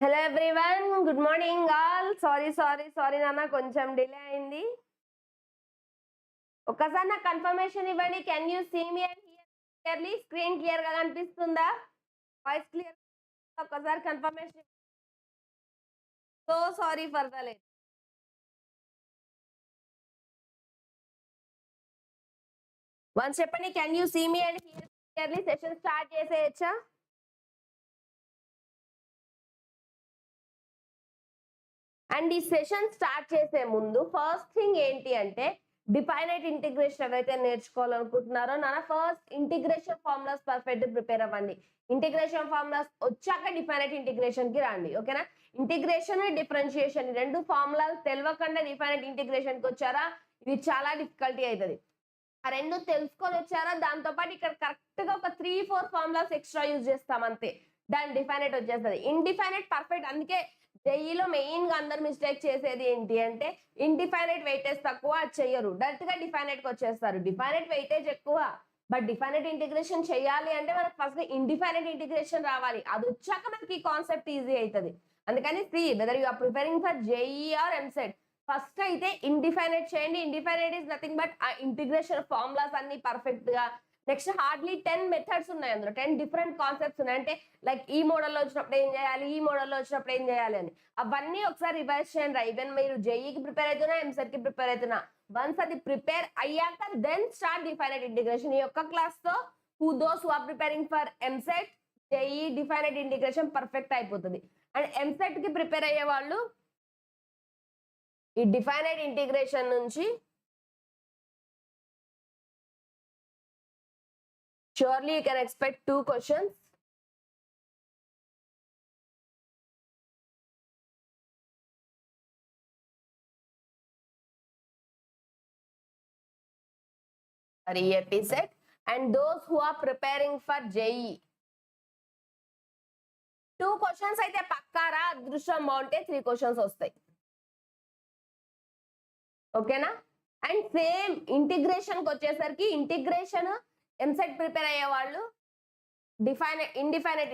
Hello everyone, good morning all. Sorry నాన్న, కొంచెం delay అయింది. ఒక్కసారి నాకు కన్ఫర్మేషన్ ఇవ్వండి. Can you see me and hear clearly? Screen clear గా కనిపిస్తుందా? Voice clear? ఒక్కసారి confirmation. So sorry for the late. Once చెప్పండి, can you see me and hear clearly? Session start చేసేయచ్చా? అండ్ ఈ సెషన్ స్టార్ట్ చేసే ముందు first thing ఏంటి అంటే, డిఫైనైట్ ఇంటిగ్రేషన్ ఎవరైతే నేర్చుకోవాలనుకుంటున్నారో నాన్న, first integration formulas perfect prepare అవ్వండి. ఇంటిగ్రేషన్ ఫార్ములాస్ వచ్చాక డిఫైనైట్ ఇంటిగ్రేషన్ కి రండి. ఓకేనా? ఇంటిగ్రేషన్ డిఫరెన్షియేషన్ రెండు ఫార్ములాలు తెలియకుండా డిఫైనైట్ ఇంటిగ్రేషన్ కి వచ్చారా, ఇది చాలా డిఫికల్టీ అవుతుంది. ఆ రెండు తెలుసుకొని వచ్చారా, దాంతో పాటు ఇక్కడ కరెక్ట్ గా ఒక 3-4 ఫార్ములాస్ ఎక్స్ట్రా యూజ్ చేస్తాం అంతే, దాని డిఫైనైట్ వచ్చేస్తుంది. ఇండిఫైనైట్ పర్ఫెక్ట్. అందుకే జేఈలో మెయిన్ గా అందరు మిస్టేక్ చేసేది ఏంటి అంటే, ఇండిఫైనైట్ వెయిటేజ్ తక్కువ, అది చెయ్యరు, డైరెక్ట్ గా డిఫైనైట్ కి వచ్చేస్తారు. డిఫైనైట్ వెయిటేజ్ ఎక్కువ, బట్ డిఫైనైట్ ఇంటిగ్రేషన్ చేయాలి అంటే మనకు ఫస్ట్ ఇండిఫైనైట్ ఇంటిగ్రేషన్ రావాలి. అది వచ్చాక మనకి కాన్సెప్ట్ ఈజీ అవుతుంది. అందుకని see whether you are preparing for JEE or EAMCET, first అయితే ఇండిఫైనైట్ చేయండి. ఇండిఫైనైట్ ఈస్ నథింగ్ బట్ ఆ ఇంటిగ్రేషన్ ఫార్ములాస్ అన్ని పర్ఫెక్ట్ గా. నెక్స్ట్ హార్డ్లీ 10 మెథడ్స్ ఉన్నాయి, అందులో 10 డిఫరెంట్ కాన్సెప్ట్స్ ఉన్నాయి. అంటే లైక్ ఈ మోడల్లో వచ్చినప్పుడు ఏం చేయాలి, ఈ మోడల్లో వచ్చినప్పుడు ఏం చేయాలి అని అవన్నీ ఒకసారి రివైజ్ చేయండి. ఈవెన్ మీరు జేఈకి ప్రిపేర్ అవుతున్నా, ఎంసెట్ కి ప్రిపేర్ అవుతున్నా, వన్స్ అది ప్రిపేర్ అయ్యాక దెన్ స్టార్ట్ డిఫైనైట్ ఇంటిగ్రేషన్. ఈ యొక్క క్లాస్ తో those who are preparing for EAMCET, JEE, definite integration perfect అయిపోతుంది. అండ్ ఎంసెట్ కి ప్రిపేర్ అయ్యే వాళ్ళు ఈ డిఫైనైట్ ఇంటిగ్రేషన్ నుంచి surely you can expect 2 questions. For EAP set, and those who are preparing for JEE, 2 questions అయితే పక్కారా, అదృష్టం బాగుంటే 3 questions వస్తాయి. ఓకేనా? అండ్ సేమ్ ఇంటిగ్రేషన్ కి వచ్చేసరికి, ఇంటిగ్రేషన్ ఎంసెట్ ప్రిపేర్ అయ్యే వాళ్ళు ఇండిఫైనైట్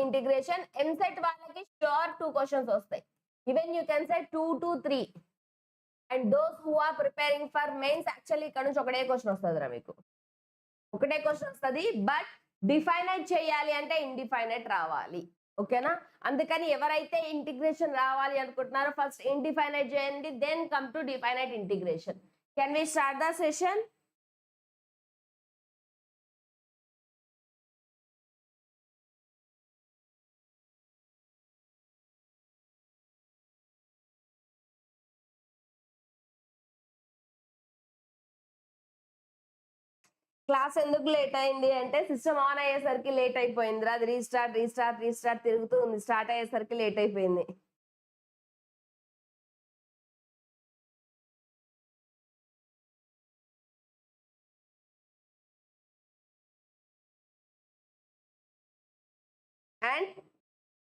ఇంటిగ్రేషన్ ఎంసెట్ వాళ్ళకి ష్యూర్ 2 questions వస్తాయి. Even you can say 2 to 3. And those who are preparing for mains, actually ఇక్కడ నుంచి ఒకటే క్వశ్చన్ వస్తుంది రా మీకు, ఒకటే క్వశ్చన్ వస్తుంది. బట్ డిఫైనైట్ చేయాలి అంటే ఇండిఫైనైట్ రావాలి. ఓకేనా? అందుకని ఎవరైతే ఇంటిగ్రేషన్ రావాలి అనుకుంటున్నారో ఫస్ట్ ఇండిఫైనైట్ చేయండి, then come to definite integration. Can we start the session? Class ఎందుకు లేట్ అయింది అంటే, సిస్టమ్ ఆన్ అయ్యేసరికి లేట్ అయిపోయింది. అది రీస్టార్ట్ తిరుగుతూ ఉంది. స్టార్ట్ అయ్యేసరికి లేట్ అయిపోయింది. And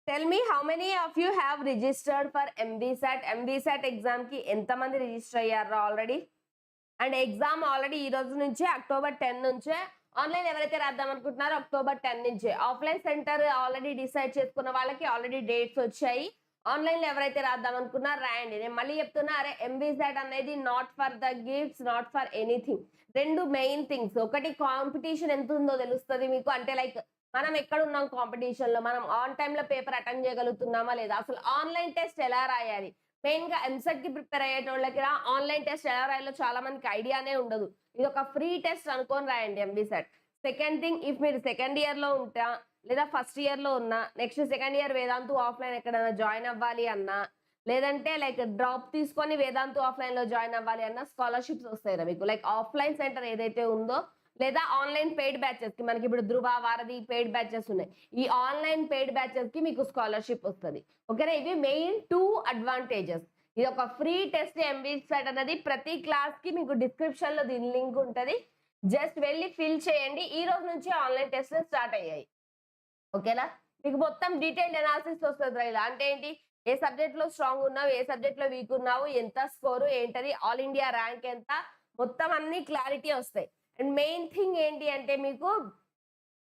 tell me, how many of you have registered for MBSAT? MBSAT exam కి ఎంతమంది రిజిస్టర్ అయ్యారు ఆల్రెడీ? అండ్ ఎగ్జామ్ ఆల్రెడీ ఈ రోజు నుంచే, October 10 నుంచే. ఆన్లైన్ ఎవరైతే రాద్దాం అనుకుంటున్నారో October 10 నుంచే. ఆఫ్లైన్ సెంటర్ ఆల్రెడీ డిసైడ్ చేసుకున్న వాళ్ళకి ఆల్రెడీ డేట్స్ వచ్చాయి. ఆన్లైన్ లో ఎవరైతే రాద్దాం అనుకున్నారో రాయండి. నేను మళ్ళీ చెప్తున్నా, అరే ఎంబీసాట్ అనేది not for the gifts, not for anything. రెండు మెయిన్ థింగ్స్. ఒకటి, కాంపిటీషన్ ఎంత ఉందో తెలుస్తుంది మీకు. అంటే లైక్ మనం ఎక్కడ ఉన్నాం కాంపిటీషన్ లో, మనం ఆన్ టైమ్ లో పేపర్ అటెండ్ చేయగలుగుతున్నామా లేదా, అసలు ఆన్లైన్ టెస్ట్ ఎలా రాయాలి, మెయిన్ గా ఎంసెట్ కి ప్రిపేర్ అయ్యేటోళ్ళకి ఆన్లైన్ టెస్ట్ ఎలా రాయాలో చాలా మందికి ఐడియానే ఉండదు. ఇది ఒక ఫ్రీ టెస్ట్ అనుకొని రాయండి ఎంబీసాట్. సెకండ్ థింగ్, ఇఫ్ మీరు సెకండ్ ఇయర్ లో ఉంటా లేదా ఫస్ట్ ఇయర్ లో ఉన్నా, next second year Vedantu offline ఎక్కడైనా జాయిన్ అవ్వాలి అన్నా, లేదంటే లైక్ డ్రాప్ తీసుకొని వేదాంతు ఆఫ్లైన్ లో జాయిన్ అవ్వాలి అన్న, స్కాలర్షిప్స్ వస్తాయి మీకు. లైక్ ఆఫ్లైన్ సెంటర్ ఏదైతే ఉందో, లేదా ఆన్లైన్ పెయిడ్ బ్యాచెస్ కి, మనకి ఇప్పుడు ధృవ, వారధి పెయిడ్ బ్యాచెస్ ఉన్నాయి. ఈ ఆన్లైన్ పెయిడ్ బ్యాచెస్ కి మీకు స్కాలర్షిప్ వస్తుంది. ఓకేనా? ఇవి మెయిన్ 2 అడ్వాంటేజెస్. ఇది ఒక ఫ్రీ టెస్ట్ ఎంబీసాట్ అనేది. ప్రతి క్లాస్ కి మీకు డిస్క్రిప్షన్ లో దీని లింక్ ఉంటది, జస్ట్ వెళ్ళి ఫిల్ చేయండి. ఈ రోజు నుంచి ఆన్లైన్ టెస్ట్ స్టార్ట్ అయ్యాయి. ఓకేనా? మీకు మొత్తం డీటెయిల్డ్ అనాలిసిస్ వస్తుంది. ఇలా అంటే ఏంటి, ఏ సబ్జెక్ట్ లో స్ట్రాంగ్ ఉన్నావు, ఏ సబ్జెక్ట్ లో వీక్ ఉన్నావు, ఎంత స్కోరు ఏంటది, ఆల్ ఇండియా ర్యాంక్ ఎంత, మొత్తం అన్ని క్లారిటీ వస్తాయి. అండ్ మెయిన్ థింగ్ ఏంటి అంటే, మీకు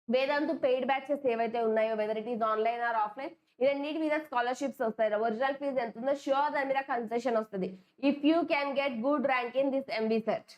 వేదాంతు పెయిడ్ బ్యాచెస్ ఏవైతే ఉన్నాయో whether it is online or offline ఈ రెండింటి మీద స్కాలర్షిప్స్ వస్తాయి. ఒరిజినల్ ఫీజు ఎంత ఉందో షూర్ దాని మీద కన్సెషన్ వస్తుంది if you can get good rank in this MB CET.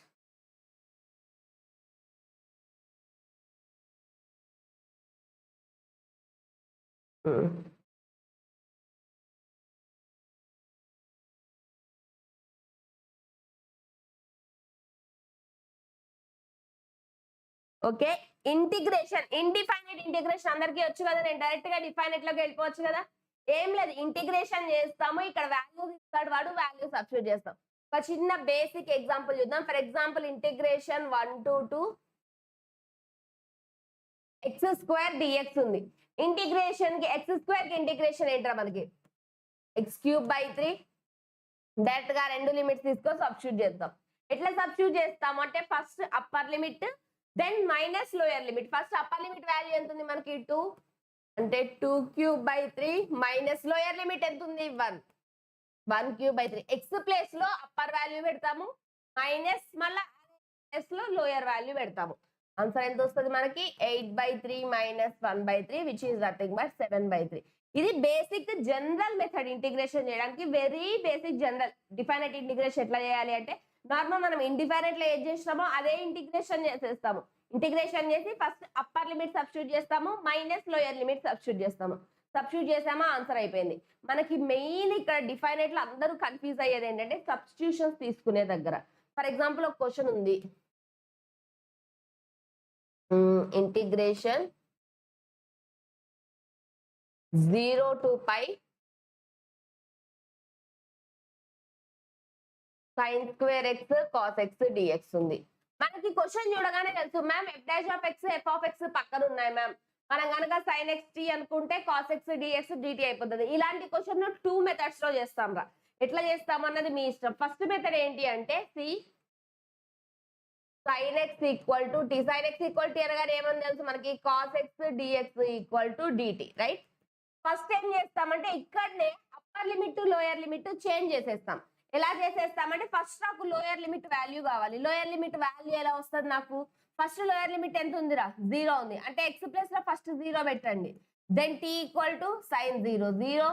Okay, integration indefinite integration అందరికీ వచ్చు కదా, నేను డైరెక్ట్ గా డిఫైనైట్ లోకి వెళ్ళిపోవచ్చు కదా. ఏం లేదు, ఇంటిగ్రేషన్ చేస్తాము, ఇక్కడ వాల్యూస్ ఇస్తాడు వాడు, వాల్యూ సబ్స్టిట్యూట్ చేస్తాం. ఒక చిన్న బేసిక్ ఎగ్జాంపుల్ చూద్దాం. For example integration 1 to x square dx ఉంది. ఇంటిగ్రేషన్ కి ఎక్స్ స్క్వేర్ కి ఇంటిగ్రేషన్ ఏంట్రా మనకి x³/3. డైరెక్ట్ గా రెండు లిమిట్స్ తీసుకొని సబ్స్టిట్యూట్ చేద్దాం. ఎట్లా సబ్స్టిట్యూట్ చేస్తాము అంటే first upper limit then minus lower limit. First upper limit value ఎంత ఉంది మనకి 2 అంటే 2³/3 మైనస్ లోయర్ లిమిట్ ఎంత ఉంది 1 1³/3. ఎక్స్ ప్లేస్ లో అప్పర్ వాల్యూ పెడతాము మైనస్ మళ్ళా ఎస్ లో లోయర్ వాల్యూ పెడతాము. ఆన్సర్ ఎంత వస్తుంది మనకి 8/3 minus 1/3 which is nothing but 7/3. ఇది బేసిక్ జనరల్ మెథడ్ ఇంటిగ్రేషన్ చేయడానికి, వెరీ బేసిక్ జనరల్. డిఫైనైట్ ఇంటిగ్రేషన్ ఎట్లా చేయాలి అంటే నార్మల్ మనం ఇండిఫైనైట్ లో ఏం చేసినామో అదే ఇంటిగ్రేషన్ చేసేస్తాము. ఇంటిగ్రేషన్ చేసి ఫస్ట్ అప్పర్ లిమిట్ సబ్స్టిట్యూట్ చేస్తాము మైనస్ లోయర్ లిమిట్ సబ్స్టిట్యూట్ చేస్తాము. సబ్స్టిట్యూట్ చేసామా ఆన్సర్ అయిపోయింది. మనకి మెయిన్ ఇక్కడ డిఫైనైట్ లో అందరూ కన్ఫ్యూజ్ అయ్యేది ఏంటంటే సబ్స్టిట్యూషన్స్ తీసుకునే దగ్గర. ఫర్ ఎగ్జాంపుల్ ఒక క్వశ్చన్ ఉంది, integration 0 to π sin square x cos x dx ఉంది. మనకి క్వశ్చన్ చూడగానే తెలుసు మ్యామ్ f'(x) f(x) పక్కన ఉన్నాయి మ్యామ్. మనం కనుక sin x t అనుకుంటే cos x dx dt అయిపోతుంది. ఇలాంటి క్వశ్చన్ 2 మెథడ్స్ లో చేస్తాం రా. ఎట్లా చేస్తాం అన్నది మీ ఇష్టం. ఫస్ట్ మెథడ్ ఏంటి అంటే sin x equal to t. sin x equal to అనగానే ఏమని తెలుసు మనకి cos x dx equal to dt, right. First ఏం చేస్తామంటే ఇక్కడనే upper limit lower limit change చేసేస్తాం. ఎలా చేసేస్తామంటే ఫస్ట్ నాకు లోయర్ లిమిట్ వాల్యూ కావాలి. లోయర్ లిమిట్ వాల్యూ ఎలా వస్తుంది నాకు, ఫస్ట్ లోయర్ లిమిట్ ఎంత ఉందిరా 0 ఉంది అంటే ఎక్స్ ప్లస్ లో ఫస్ట్ 0 పెట్టండి. Then t equal to sin 0 0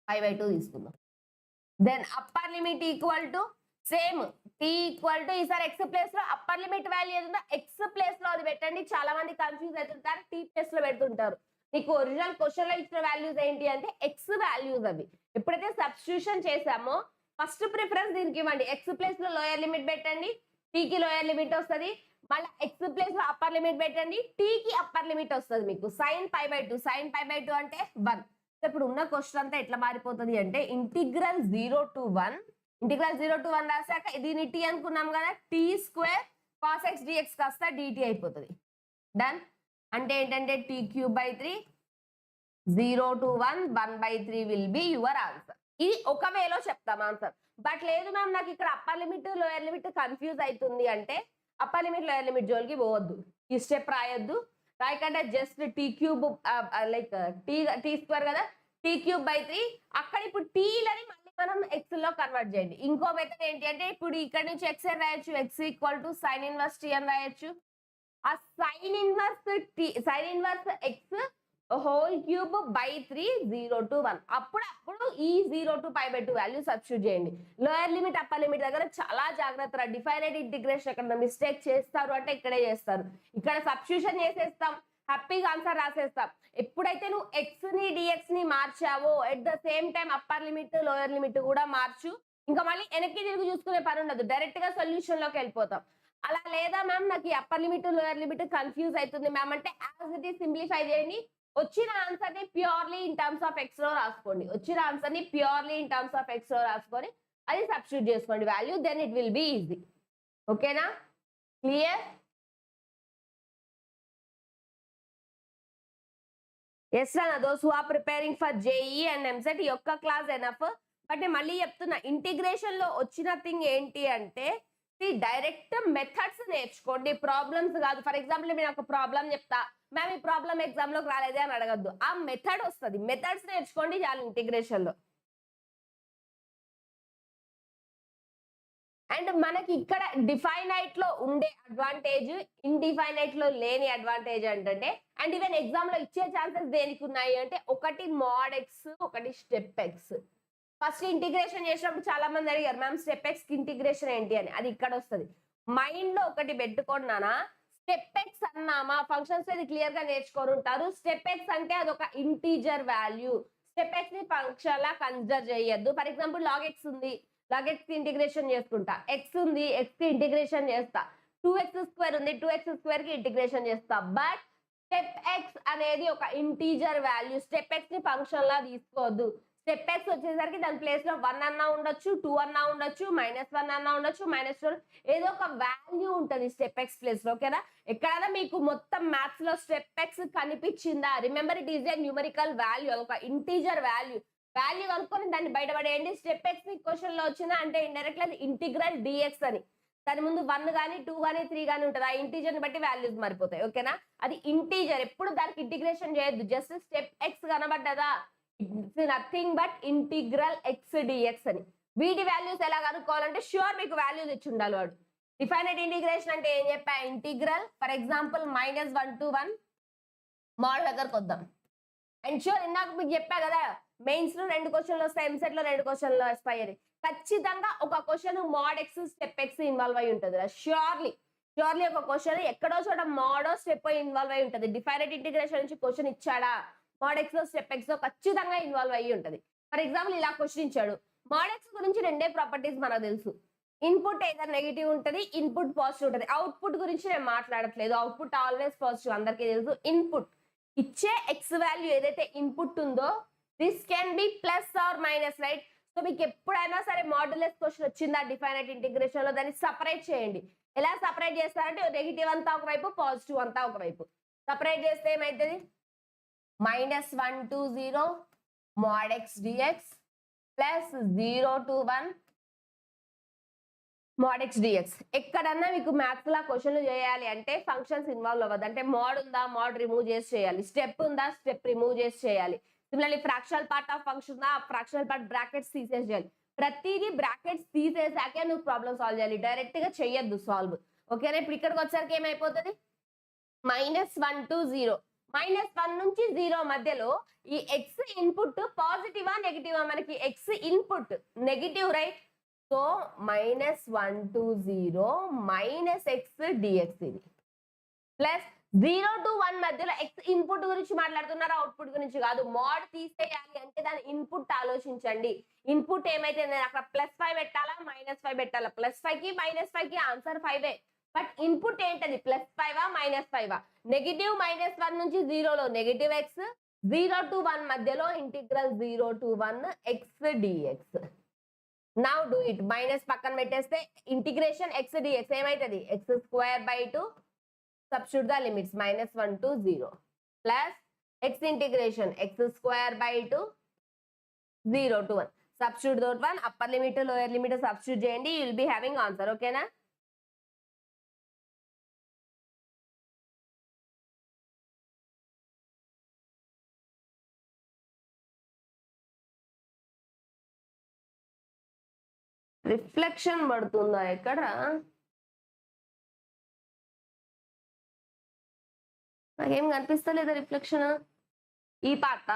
π/2 తీసుకుందాం. Then upper limit equal to same t equal to ఈసారి ఎక్స్ ప్లేస్ లో అప్పర్ లిమిట్ వాల్యూ ఏదో ఎక్స్ ప్లేస్ లో అది పెట్టండి. చాలా మంది కన్ఫ్యూజ్ అవుతుంటారు, t ప్లేస్ లో పెడుతుంటారు. నీకు ఒరిజినల్ క్వశ్చన్ లో ఇచ్చిన వాల్యూస్ ఏంటి అంటే ఎక్స్ వాల్యూస్ అవి. ఎప్పుడైతే సబ్స్టిట్యూషన్ చేసామో ఫస్ట్ ప్రిఫరెన్స్ దీనికి ఇవ్వండి. ఎక్స్ ప్లేస్ లో లోయర్ లిమిట్ పెట్టండి, t కి లోయర్ లిమిట్ వస్తుంది. మళ్ళీ ఎక్స్ ప్లేస్ లో అప్పర్ లిమిట్ పెట్టండి, t కి అప్పర్ లిమిట్ వస్తుంది మీకు sin π/2. sin π/2 అంటే 1. ఇప్పుడు ఉన్న క్వశ్చన్ అంతా ఎట్లా మారిపోతుంది అంటే ఇంటిగ్రల్ 0 to 1 రాసాక దీని t అనుకున్నాం కదా, t² cos x dx కాస్త dt అయిపోతుంది. డన్. అంటే ఏంటంటే t³/3 0 to 1 1/3 will be your answer. ఇది ఒక వేలో చెప్తాం ఆన్సర్. బట్ లేదు మ్యామ్ నాకు ఇక్కడ upper limit lower limit confuse అవుతుంది అంటే అప్పర్ లిమిట్ లోయర్ లిమిట్ జోలికి పోవద్దు, ఈ స్టెప్ రాయొద్దు. రాయకంటే జస్ట్ t³ లైక్ t² కదా, t³/3 అక్కడ ఇప్పుడు tలని మళ్ళీ మనం x లో కన్వర్ట్ చేయండి. ఇంకో మెథడ్ ఏంటి అంటే ఇప్పుడు ఇక్కడ నుంచి x అని రాయొచ్చు, x equal to sin inverse t అని రాయొచ్చు. ఆ sin inverse x whole cube by 3 0 to 1 అప్పుడు ఈ 0 to π/2 వాల్యూ సబ్స్టిట్యూట్ చేయండి. లోయర్ లిమిట్ అప్పర్ లిమిట్ దగ్గర చాలా జాగ్రత్త. డిఫైనైట్ ఇంటిగ్రేషన్ ఎక్కడ మిస్టేక్ చేస్తారు అంటే ఇక్కడే చేస్తారు. ఇక్కడ సబ్స్టిట్యూషన్ చేసేస్తాం, హ్యాపీగా ఆన్సర్ రాసేస్తాం. ఎప్పుడైతే నువ్వు x ని dx ని మార్చావో at the same time upper limit lower limit కూడా మార్చు. ఇంకా మళ్ళీ వెనక్కి తిరిగి చూసుకునే పని ఉండదు, డైరెక్ట్ గా సొల్యూషన్ లోకి వెళ్ళిపోతాం. అలా లేదా మ్యామ్ నాకు ఈ upper limit lower limit confuse అవుతుంది మ్యామ్ అంటే యాజ్ ఇట్ ఈస్ సింప్లిఫై చేయండి. వచ్చిన ఆన్సర్ ని purely in terms of x లో రాసుకోండి. వచ్చిన ఆన్సర్ ని purely in terms of x లో రాసుకొని అది సబ్స్టిట్యూట్ చేసుకోండి value, then it will be easy. ఓకేనా, క్లియర్? ఎస్ అన్న, those who are preparing for JEE and MCET ఈ ఒక్క క్లాస్ ఎనఫ్. బట్ నేను మళ్ళీ చెప్తున్నా, ఇంటిగ్రేషన్ లో వచ్చిన థింగ్ ఏంటి అంటే డైరెక్ట్ మెథడ్స్ నేర్చుకోండి, ప్రాబ్లమ్స్ కాదు. ఫర్ ఎగ్జాంపుల్ నేను ఒక ప్రాబ్లం చెప్తా, మ్యామ్ ఈ ప్రాబ్లం ఎగ్జామ్ లోకి రాలేదే అని అడగద్దు. ఆ మెథడ్ వస్తుంది, మెథడ్స్ నేర్చుకోండి చాలు ఇంటిగ్రేషన్ లో. అండ్ మనకి ఇక్కడ డిఫైనైట్ లో ఉండే అడ్వాంటేజ్ ఇండిఫైనైట్ లో లేని అడ్వాంటేజ్ ఏంటంటే, అండ్ ఈవెన్ ఎగ్జామ్ లో ఇచ్చే ఛాన్సెస్ దేనికి ఉన్నాయి అంటే, ఒకటి మోడ్ ఎక్స్, ఒకటి స్టెప్ ఎక్స్. ఫస్ట్ ఇంటిగ్రేషన్ చేసినప్పుడు చాలా మంది అడిగారు మ్యామ్ స్టెప్ ఎక్స్ కి ఇంటిగ్రేషన్ ఏంటి అని, అది ఇక్కడ వస్తుంది. మైండ్ లో ఒకటి పెట్టుకున్నానా, స్టెప్ ఎక్స్ అన్నామా ఫంక్షన్స్ ఇది క్లియర్ గా నేర్చుకొని ఉంటారు. స్టెప్ ఎక్స్ అంటే అది ఒక ఇంటీజర్ వాల్యూ. స్టెప్ ఎక్స్ ని ఫంక్షన్ లా కన్సిడర్ చేయొద్దు. ఫర్ ఎగ్జాంపుల్ లాగ్ ఎక్స్ ఉంది, లాగ్ ఎక్స్ కి ఇంటిగ్రేషన్ చేసుకుంటా. ఎక్స్ ఉంది, ఎక్స్ కి ఇంటిగ్రేషన్ చేస్తా. 2x² ఉంది, 2x² కి ఇంటిగ్రేషన్ చేస్తా. బట్ స్టెప్ ఎక్స్ అనేది ఒక ఇంటీజర్ వాల్యూ. స్టెప్ ఎక్స్ ని ఫంక్షన్ లా తీసుకోవద్దు. స్టెప్ ఎక్స్ వచ్చేసరికి దాని ప్లేస్ లో 1 అన్నా ఉండొచ్చు, 2 అన్నా ఉండొచ్చు, -1 అన్నా ఉండొచ్చు, -2 ఏదో ఒక వాల్యూ ఉంటది స్టెప్ ఎక్స్ ప్లేస్ లో. ఓకేనా? ఎక్కడైనా మీకు మొత్తం మ్యాథ్స్ లో స్టెప్ ఎక్స్ కనిపించిందా? Remember it is a numerical value, ఒక ఇంటీజర్ వాల్యూ. వాల్యూ కనుక్కొని దాన్ని బయటపడేయండి. స్టెప్ ఎక్స్ క్వశ్చన్ లో వచ్చిందా అంటే ఇండైరెక్ట్ అది ఇంటిగ్రల్ డిఎక్స్ అని. దాని ముందు 1 కానీ 2 కానీ 3 కానీ ఉంటుంది. ఆ ఇంటీజర్ ని బట్టి వాల్యూస్ మారిపోతాయి. ఓకేనా? అది ఇంటీజర్, ఎప్పుడు దానికి ఇంటిగ్రేషన్ చేయొద్దు. జస్ట్ స్టెప్ ఎక్స్ కనబడ్డదా, it's nothing but integral x dx అని. వీటి వాల్యూస్ ఎలా కనుక్కోవాలంటే ష్యూర్ మీకు వాల్యూస్ ఇచ్చి ఉండాలి వాడు. డిఫైనైట్ ఇంటిగ్రేషన్ అంటే ఏం చెప్పా, integral for example -1 to 1 mode దగ్గరకు వద్దాం. అండ్ ష్యూర్ ఇందాక మీకు చెప్పా కదా, మెయిన్స్ లో 2 క్వశ్చన్లు వస్తాయి, ఎంసెట్ లో 2 క్వశ్చన్లు వస్తాయి అని. ఖచ్చితంగా ఒక question mode x step X involve అయి ఉంటుంది. ష్యూర్లీ ఒక క్వశ్చన్ ఎక్కడో చోట మోడో స్టెప్ ఇన్వాల్వ్ అయి ఉంటుంది. డిఫైనైట్ ఇంటిగ్రేషన్ నుంచి క్వశ్చన్ ఇచ్చాడా, మోడ్ ఎక్స్ స్టెప్ ఎక్స్ ఖచ్చితంగా ఇన్వాల్వ్ అయ్యి ఉంటుంది. ఫర్ ఎగ్జాంపుల్ ఇలా క్వశ్చన్ ఇచ్చాడు. మోడ్ ఎక్స్ గురించి 2 ప్రాపర్టీస్ మనకు తెలుసు. ఇన్పుట్ ఏదైనా నెగిటివ్ ఉంటుంది, ఇన్పుట్ పాజిటివ్ ఉంటుంది. అవుట్పుట్ గురించి నేను మాట్లాడట్లేదు, అవుట్పుట్ ఆల్వేస్ పాజిటివ్ అందరికీ తెలుసు. ఇన్పుట్ ఇచ్చే ఎక్స్ వాల్యూ ఏదైతే ఇన్పుట్ ఉందో this can be plus or minus, right? So మీకు ఎప్పుడైనా సరే మాడ్యులస్ క్వశ్చన్ వచ్చిందా డిఫైనైట్ ఇంటిగ్రేషన్ లో, దాన్ని సపరేట్ చేయండి. ఎలా సపరేట్ చేస్తారంటే నెగిటివ్ అంతా ఒకవైపు, పాజిటివ్ అంతా ఒకవైపు. సపరేట్ చేస్తే ఏమైతుంది, -1 to 0 mod x dx plus 0 to 1 mod x dx. ఎక్కడన్నా మీకు మ్యాథ్స్ లా క్వశ్చన్లు చేయాలి అంటే ఫంక్షన్స్ ఇన్వాల్వ్ అవ్వదు. అంటే మోడ్ ఉందా, మోడ్ రిమూవ్ చేసి చేయాలి. స్టెప్ ఉందా, స్టెప్ రిమూవ్ చేసి చేయాలి. Similarly fractional part of function ఉందా, ఫ్రాక్షనల్ పార్ట్ బ్రాకెట్స్ తీసేసి చేయాలి. ప్రతిదీ బ్రాకెట్స్ తీసేసాకే నువ్వు ప్రాబ్లమ్ సాల్వ్ చేయాలి, డైరెక్ట్ గా చెయ్యొద్దు సాల్వ్. ఓకేనా? ఇప్పుడు ఇక్కడికి వచ్చరికి ఏమైపోతుంది, -1 to 0, -1 నుంచి 0 మధ్యలో ఈ ఎక్స్ ఇన్పుట్ పాజిటివా నెగిటివా, మనకి X input negative, right? So -1 to 0 -x dx ఇది ప్లస్ 0 to 1 మధ్యలో ఎక్స్ ఇన్పుట్ గురించి మాట్లాడుతున్నారు, అవుట్పుట్ గురించి కాదు. మోడ్ తీసేయాలి అంటే దాని ఇన్పుట్ ఆలోచించండి. ఇన్పుట్ ఏమైతే నేను అక్కడ +5 పెట్టాలా, -5 పెట్టాలా? +5 కి -5 కి ఆన్సర్ 5. బట్ ఇన్పుట్ ఏంటది, +5 -5. నెగిటివ్ -1 నుంచి 0లో నెగిటివ్ ఎక్స్, 0 to 1 మధ్యలో integral 0 to 1 x dx. Now do it. Minus పక్కన పెట్టేస్తే ఇంటిగ్రేషన్ x dx ఏమైతుంది, x²/2 substitute the limits -1 to 0 plus x integration x²/2 0 to 1 substitute that 1, upper limit lower limit substitute చేయండి, you will be having answer. ఓకేనా? Reflection పడుతుందా ఎక్కడ, నాకేం కనిపిస్తలేదా reflection? ఈ పాట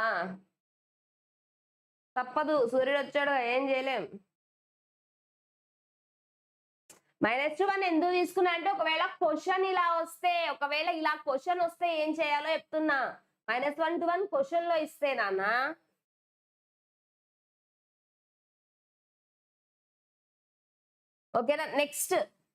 తప్పదు, సూర్యుడు వచ్చాడు, ఏం చేయలేం. -1 ఎందుకు తీసుకున్నా అంటే ఒకవేళ క్వశ్చన్ ఇలా వస్తే, ఒకవేళ ఇలా క్వశ్చన్ వస్తే ఏం చేయాలో చెప్తున్నా. -1 to 1 క్వశ్చన్ లో ఇస్తే నాన్న, ఓకేనా? నెక్స్ట్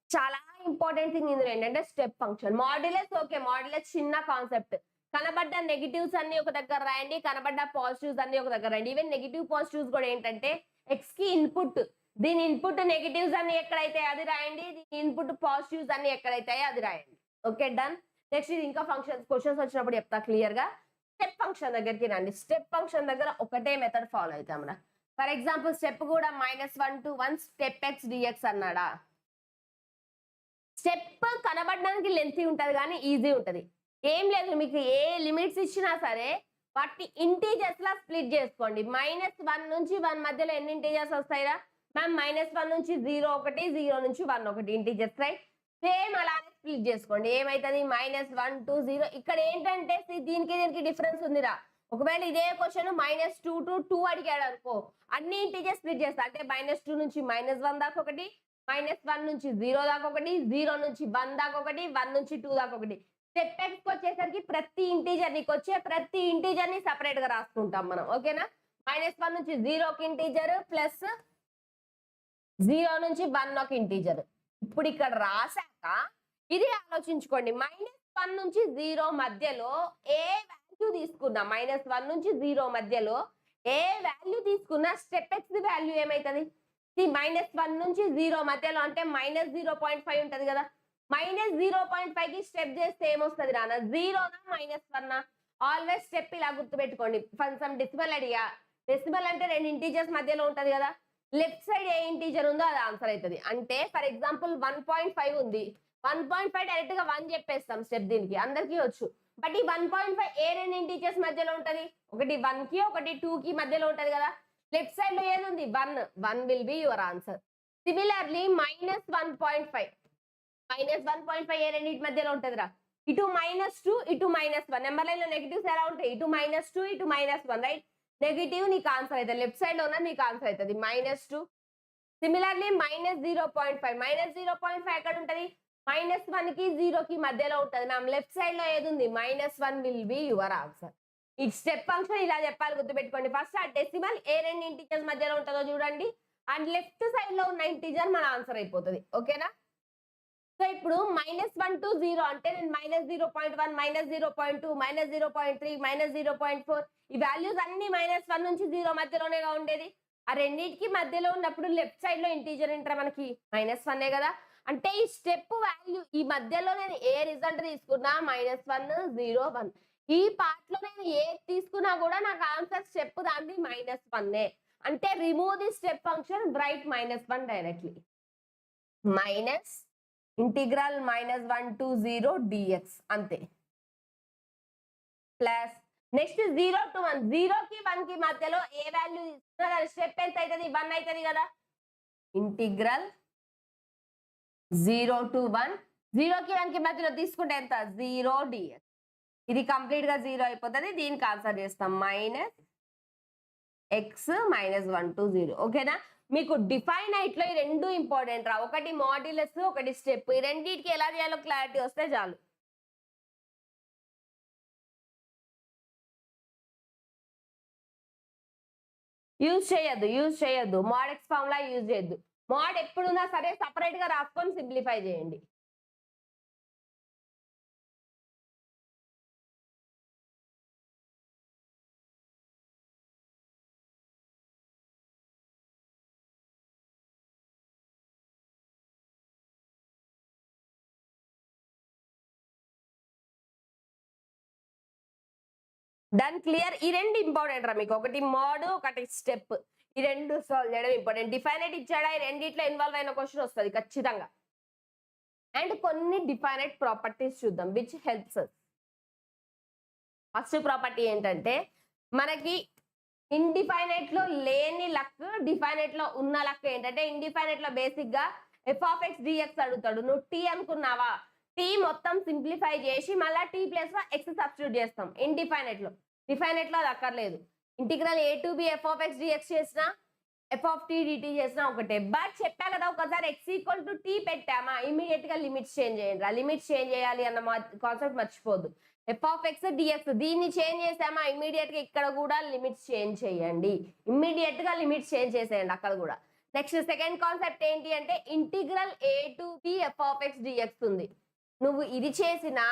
చాలా ఇంపార్టెంట్ థింగ్ ఇందులో ఏంటంటే step function. Modulus okay, modulus చిన్న కాన్సెప్ట్. కనబడ్డ నెగిటివ్స్ అన్ని ఒక దగ్గర రాయండి, కనబడ్డ పాజిటివ్స్ అన్ని ఒక దగ్గర రాయండి. ఈవెన్ నెగిటివ్ పాజిటివ్స్ కూడా ఏంటంటే ఎక్స్ కి ఇన్పుట్, దీని ఇన్పుట్ నెగిటివ్స్ అన్ని ఎక్కడైతే అది రాయండి, దీని ఇన్పుట్ పాజిటివ్స్ అన్ని ఎక్కడైతే అది రాయండి. Okay, done. నెక్స్ట్ ఇది ఇంకా ఫంక్షన్స్ క్వశ్చన్స్ వచ్చినప్పుడు చెప్తా క్లియర్ గా. స్టెప్ ఫంక్షన్ దగ్గరికి రండి. స్టెప్ ఫంక్షన్ దగ్గర ఒకటే మెథడ్ ఫాలో అవుతాం రా. ఫర్ ఎగ్జాంపుల్ స్టెప్ కూడా -1 to 1 స్టెప్ x dx అన్నాడా. స్టెప్ కనబడడానికి లెంతీ ఉంటది కానీ ఈజీ ఉంటది. ఏం లేదు, మీకు ఏ లిమిట్స్ ఇచ్చినా సరే వాటిని ఇంటీజర్స్ లా స్ప్లిట్ చేసుకోండి. -1 నుంచి 1 మధ్యలో ఎన్ని ఇంటీజర్స్ వస్తాయిరా, మ్యామ్ -1 నుంచి 0 ఒకటి 0 నుంచి 1 ఒకటి ఇంటీజర్స్ రైట్. సేమ్ అలానే స్ప్లిట్ చేసుకోండి. ఏమైతుంది -1 to 0. ఇక్కడ ఏంటంటే దీనికి డిఫరెన్స్ ఉందిరా. ఒకవేళ ఇదే క్వశ్చన్ -2 to 2 అడిగాడు అనుకో, అన్ని ఇంటీజర్స్ స్ప్లిట్ చేస్తా. అంటే -2 నుంచి -1 దాకా ఒకటి, -1 నుంచి 0 దాకా ఒకటి, 0 నుంచి 1 దాకా ఒకటి, 1 నుంచి 2 దాకా ఒకటి. స్టెప్ ఎక్స్ వచ్చేసరికి ప్రతి ఇంటీజర్ నీకు వచ్చే ప్రతి ఇంటీజర్ ని సపరేట్ గా రాసుకుంటాం మనం. ఓకేనా? -1 నుంచి 0 కి ఇంటీజర్ ప్లస్ 0 నుంచి 1 ఒక ఇంటీజర్. ఇప్పుడు ఇక్కడ రాశాక ఇది ఆలోచించుకోండి. -1 నుంచి 0 మధ్యలో ఏ వాల్యూ తీసుకున్నా, -1 నుంచి 0 మధ్యలో ఏ వాల్యూ తీసుకున్నా స్టెప్ ఎక్స్ వాల్యూ ఏమైతుంది? -1 నుంచి 0 మధ్యలో అంటే -0.5 ఉంటది కదా. -0.5 కి స్టెప్ చేస్తే ఏమొస్తుంది రానా? 0 -1. ఆల్వేస్ స్టెప్ ఇలా గుర్తుపెట్టుకోండి. సమ్ డెసిమల్ అడిగా, డెసిమల్ అంటే రెండు ఇంటీజర్స్ మధ్యలో ఉంటది కదా. లెఫ్ట్ సైడ్ ఏ ఇంటీజర్ ఉందో అది ఆన్సర్ అవుతుంది. అంటే ఫర్ ఎగ్జాంపుల్ 1.5 ఉంది, 1.5 డైరెక్ట్ గా 1 చెప్పేస్తాం స్టెప్, దీనికి అందరికీ వచ్చు. బట్ ఈ 1.5 ఏ రెండు ఇంటీజర్స్ మధ్యలో ఉంటది? ఒకటి 1 కి, ఒకటి 2 కి మధ్యలో ఉంటది కదా. లెఫ్ట్ సైడ్ లో ఏది ఉంది? 1 will be your answer. Similarly -1.5 ఏ రెండింటి మధ్యలో ఉంటదిరా? ఇటు -2 ఇటు -1. నెంబర్ లైన్ లో నెగిటివ్స్ ఎలా ఉంటాయి? ఇటు -2 ఇటు -1 రైట్. నెగిటివ్ నీకు ఆన్సర్ అవుతుంది, లెఫ్ట్ సైడ్ లో ఉన్న నీకు ఆన్సర్ అవుతుంది -2. సిమిలర్లీ -0.5 -0.5 ఎక్కడ ఉంటది? -1 కి 0 కి మధ్యలో ఉంటది మ్యామ్. లెఫ్ట్ సైడ్ లో ఏది ఉంది? -1 విల్ బి యువర్ ఆన్సర్. ఈ స్టెప్ ఫంక్షన్ ఇలా చెప్పాలి, గుర్తుపెట్టుకోండి. ఫస్ట్ ఆ డెసిమల్ ఏ రెండు ఇంటీజర్స్ మధ్యలో ఉంటుందో చూడండి, అండ్ లెఫ్ట్ సైడ్ లో ఉన్న ఇంటీజర్ మన ఆన్సర్ అయిపోతుంది. ఓకేనా? సో ఇప్పుడు -1 to 0 అంటే నేను -0.1 -0.2 -0.3 -0.4 ఈ వాల్యూస్ అన్ని -1 నుంచి 0 మధ్యలోనేగా ఉండేది. ఆ రెండింటికి మధ్యలో ఉన్నప్పుడు లెఫ్ట్ సైడ్ లో ఇంటీజర్ ఏంటరా మనకి? -1 కదా. అంటే ఈ స్టెప్ వాల్యూ ఈ మధ్యలో నేను ఏ రిజల్ట్ తీసుకున్నా -1 0 1, ఈ పార్ట్ లో నేను ఏ తీసుకున్నా కూడా నాకు ఆన్సర్ స్టెప్ దాన్ని -1. అంటే remove the step function, right -1 directly. Minus integral -1 to 0 dx అంతే. ప్లస్ నెక్స్ట్ 0 to 1, 0 కి 1 కి మధ్యలో ఏ వాల్యూ తీసుకున్నా స్టెప్ ఎంత అవుతుంది? 1 అవుతుంది కదా. ఇంటిగ్రల్ 0 to 1, 0 కి 1 కి మధ్యలో తీసుకుంటే ఎంత? 0 dx. ఇది కంప్లీట్ గా 0 అయిపోతుంది. దీనికి ఆన్సర్ చేస్తాం -x -1 to 0. ఓకేనా? మీకు డిఫైనైట్ లో ఈ రెండు ఇంపార్టెంట్ రా. ఒకటి మాడ్యులస్, ఒకటి స్టెప్. ఈ రెండింటికి ఎలా చేయాలో క్లారిటీ వస్తే చాలు. యూజ్ చేయొద్దు మోడ్ ఎక్స్ ఫార్ములా యూజ్ చేయొద్దు. మోడ్ ఎప్పుడున్నా సరే సపరేట్ గా రాసుకొని సింప్లిఫై చేయండి. Done, clear. ఈ రెండు ఇంపార్టెంట్ రా మీకు. ఒకటి మోడ్, ఒకటి స్టెప్. ఈ రెండు సాల్వ్ చేయడం ఇంపార్టెంట్. డిఫైనైట్ ఇచ్చాడా, ఈ రెండిట్లో ఇన్వాల్వ్ అయిన క్వశ్చన్ వస్తుంది ఖచ్చితంగా. అండ్ కొన్ని డిఫైనైట్ ప్రాపర్టీస్ చూద్దాం which helps us. First property ఏంటంటే మనకి ఇండిఫైనైట్ లో లేని లక్, డిఫైనైట్ లో ఉన్న లక్ ఏంటంటే, ఇండిఫైనైట్ లో బేసిక్ గా f(x) dx అడుగుతాడు. నువ్వు t అనుకున్నావా, t మొత్తం సింప్లిఫై చేసి మళ్ళీ t ప్లేస్ లో x సబ్స్టిట్యూట్ చేస్తాం ఇండిఫైనైట్ లో. డిఫైనైట్ లో అది అక్కర్లేదు. Integral a to b f(x) dx చేసినా, f(t) dt చేసినా ఒకటే. బట్ చెప్పా కదా, ఒకసారి x = t పెట్టామా ఇమీడియట్ గా లిమిట్స్ చేంజ్ చేయండి. లిమిట్స్ చేంజ్ చేయాలి అన్న కాన్సెప్ట్ మర్చిపోద్దు. f(x) dx దీన్ని చేంజ్ చేసామా ఇమీడియట్ గా ఇక్కడ కూడా లిమిట్స్ చేంజ్ చేయండి. ఇమీడియట్ గా లిమిట్స్ చేంజ్ చేసేయండి అక్కడ కూడా. నెక్స్ట్ సెకండ్ కాన్సెప్ట్ ఏంటి అంటే, integral a to b f(x) dx ఉంది. నువ్వు ఇది చేసినా,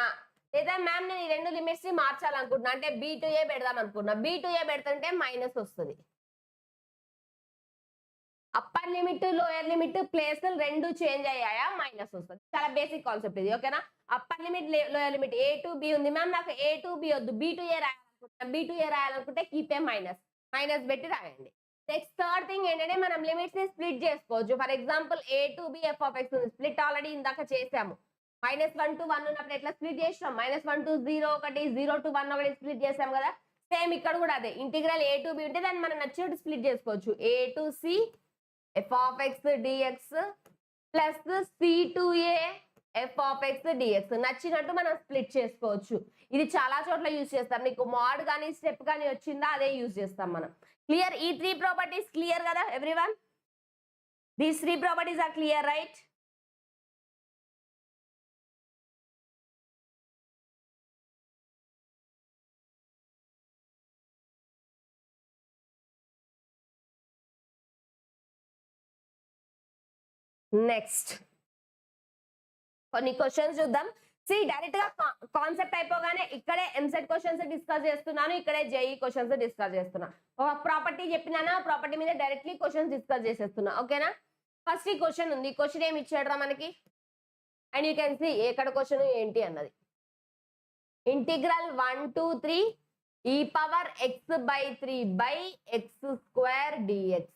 లేదా మ్యామ్ నేను ఈ రెండు లిమిట్స్ ని మార్చాలనుకుంటున్నా అంటే b to a పెడదాం అనుకున్నా, b to a పెడుతుంటే మైనస్ వస్తుంది. Upper limit, lower limit place రెండు చేంజ్ అయ్యాయా మైనస్ వస్తుంది. చాలా బేసిక్ కాన్సెప్ట్ ఇది. ఓకేనా? Upper limit, lower limit a to b ఉంది మ్యామ్, నాకు a to b వద్దు, b to a రాయాలనుకుంటున్నా. b to a రాయాలనుకుంటే కీప్ ఏ మైనస్ పెట్టి రాయండి. నెక్స్ట్ థర్డ్ థింగ్ ఏంటంటే, మనం లిమిట్స్ ని స్ప్లిట్ చేసుకోవచ్చు. For example a to b f(x) ఉంది, స్ప్లిట్ ఆల్రెడీ ఇందాక చేసాము. -1 to 1 ఉన్నప్పుడు ఎట్లా స్ప్లిట్ చేసినాం? -1 to 0 ఒకటి, 0 to 1 ఒకటి స్ప్లిట్ చేసాం కదా. సేమ్ ఇక్కడ కూడా అదే. ఇంటిగ్రల్ a to b ఉంటే దాన్ని మనం నచ్చినట్టు స్ప్లిట్ చేసుకోవచ్చు. a to c f of x dx plus C2a f of x dx నచ్చినట్టు మనం స్ప్లిట్ చేసుకోవచ్చు. ఇది చాలా చోట్ల యూజ్ చేస్తాం. నీకు మోడ్ కానీ స్టెప్ కానీ వచ్చిందా అదే యూజ్ చేస్తాం మనం. క్లియర్? ఈ 3 ప్రాపర్టీస్ క్లియర్ కదా everyone? These 3 properties are clear right? Next కొన్ని క్వశ్చన్స్ చూద్దాం. సి డైరెక్ట్ గా కాన్సెప్ట్ అయిపోగానే ఇక్కడే ఎంసెట్ క్వశ్చన్స్ డిస్కస్ చేస్తున్నాను, ఇక్కడే జేఈ క్వశ్చన్స్ డిస్కస్ చేస్తున్నా. ఒక ప్రాపర్టీ చెప్పినానా, ప్రాపర్టీ మీద డైరెక్ట్లీ క్వశ్చన్స్ డిస్కస్ చేసేస్తున్నా. ఓకేనా? ఫస్ట్ ఈ క్వశ్చన్ ఉంది. క్వశ్చన్ ఏమి ఇచ్చాడురా మనకి? అండ్ యూ కెన్ సి ఎక్కడ క్వశ్చన్ ఏంటి అన్నది. Integral 1 to 3 e power x/3 by x square dx.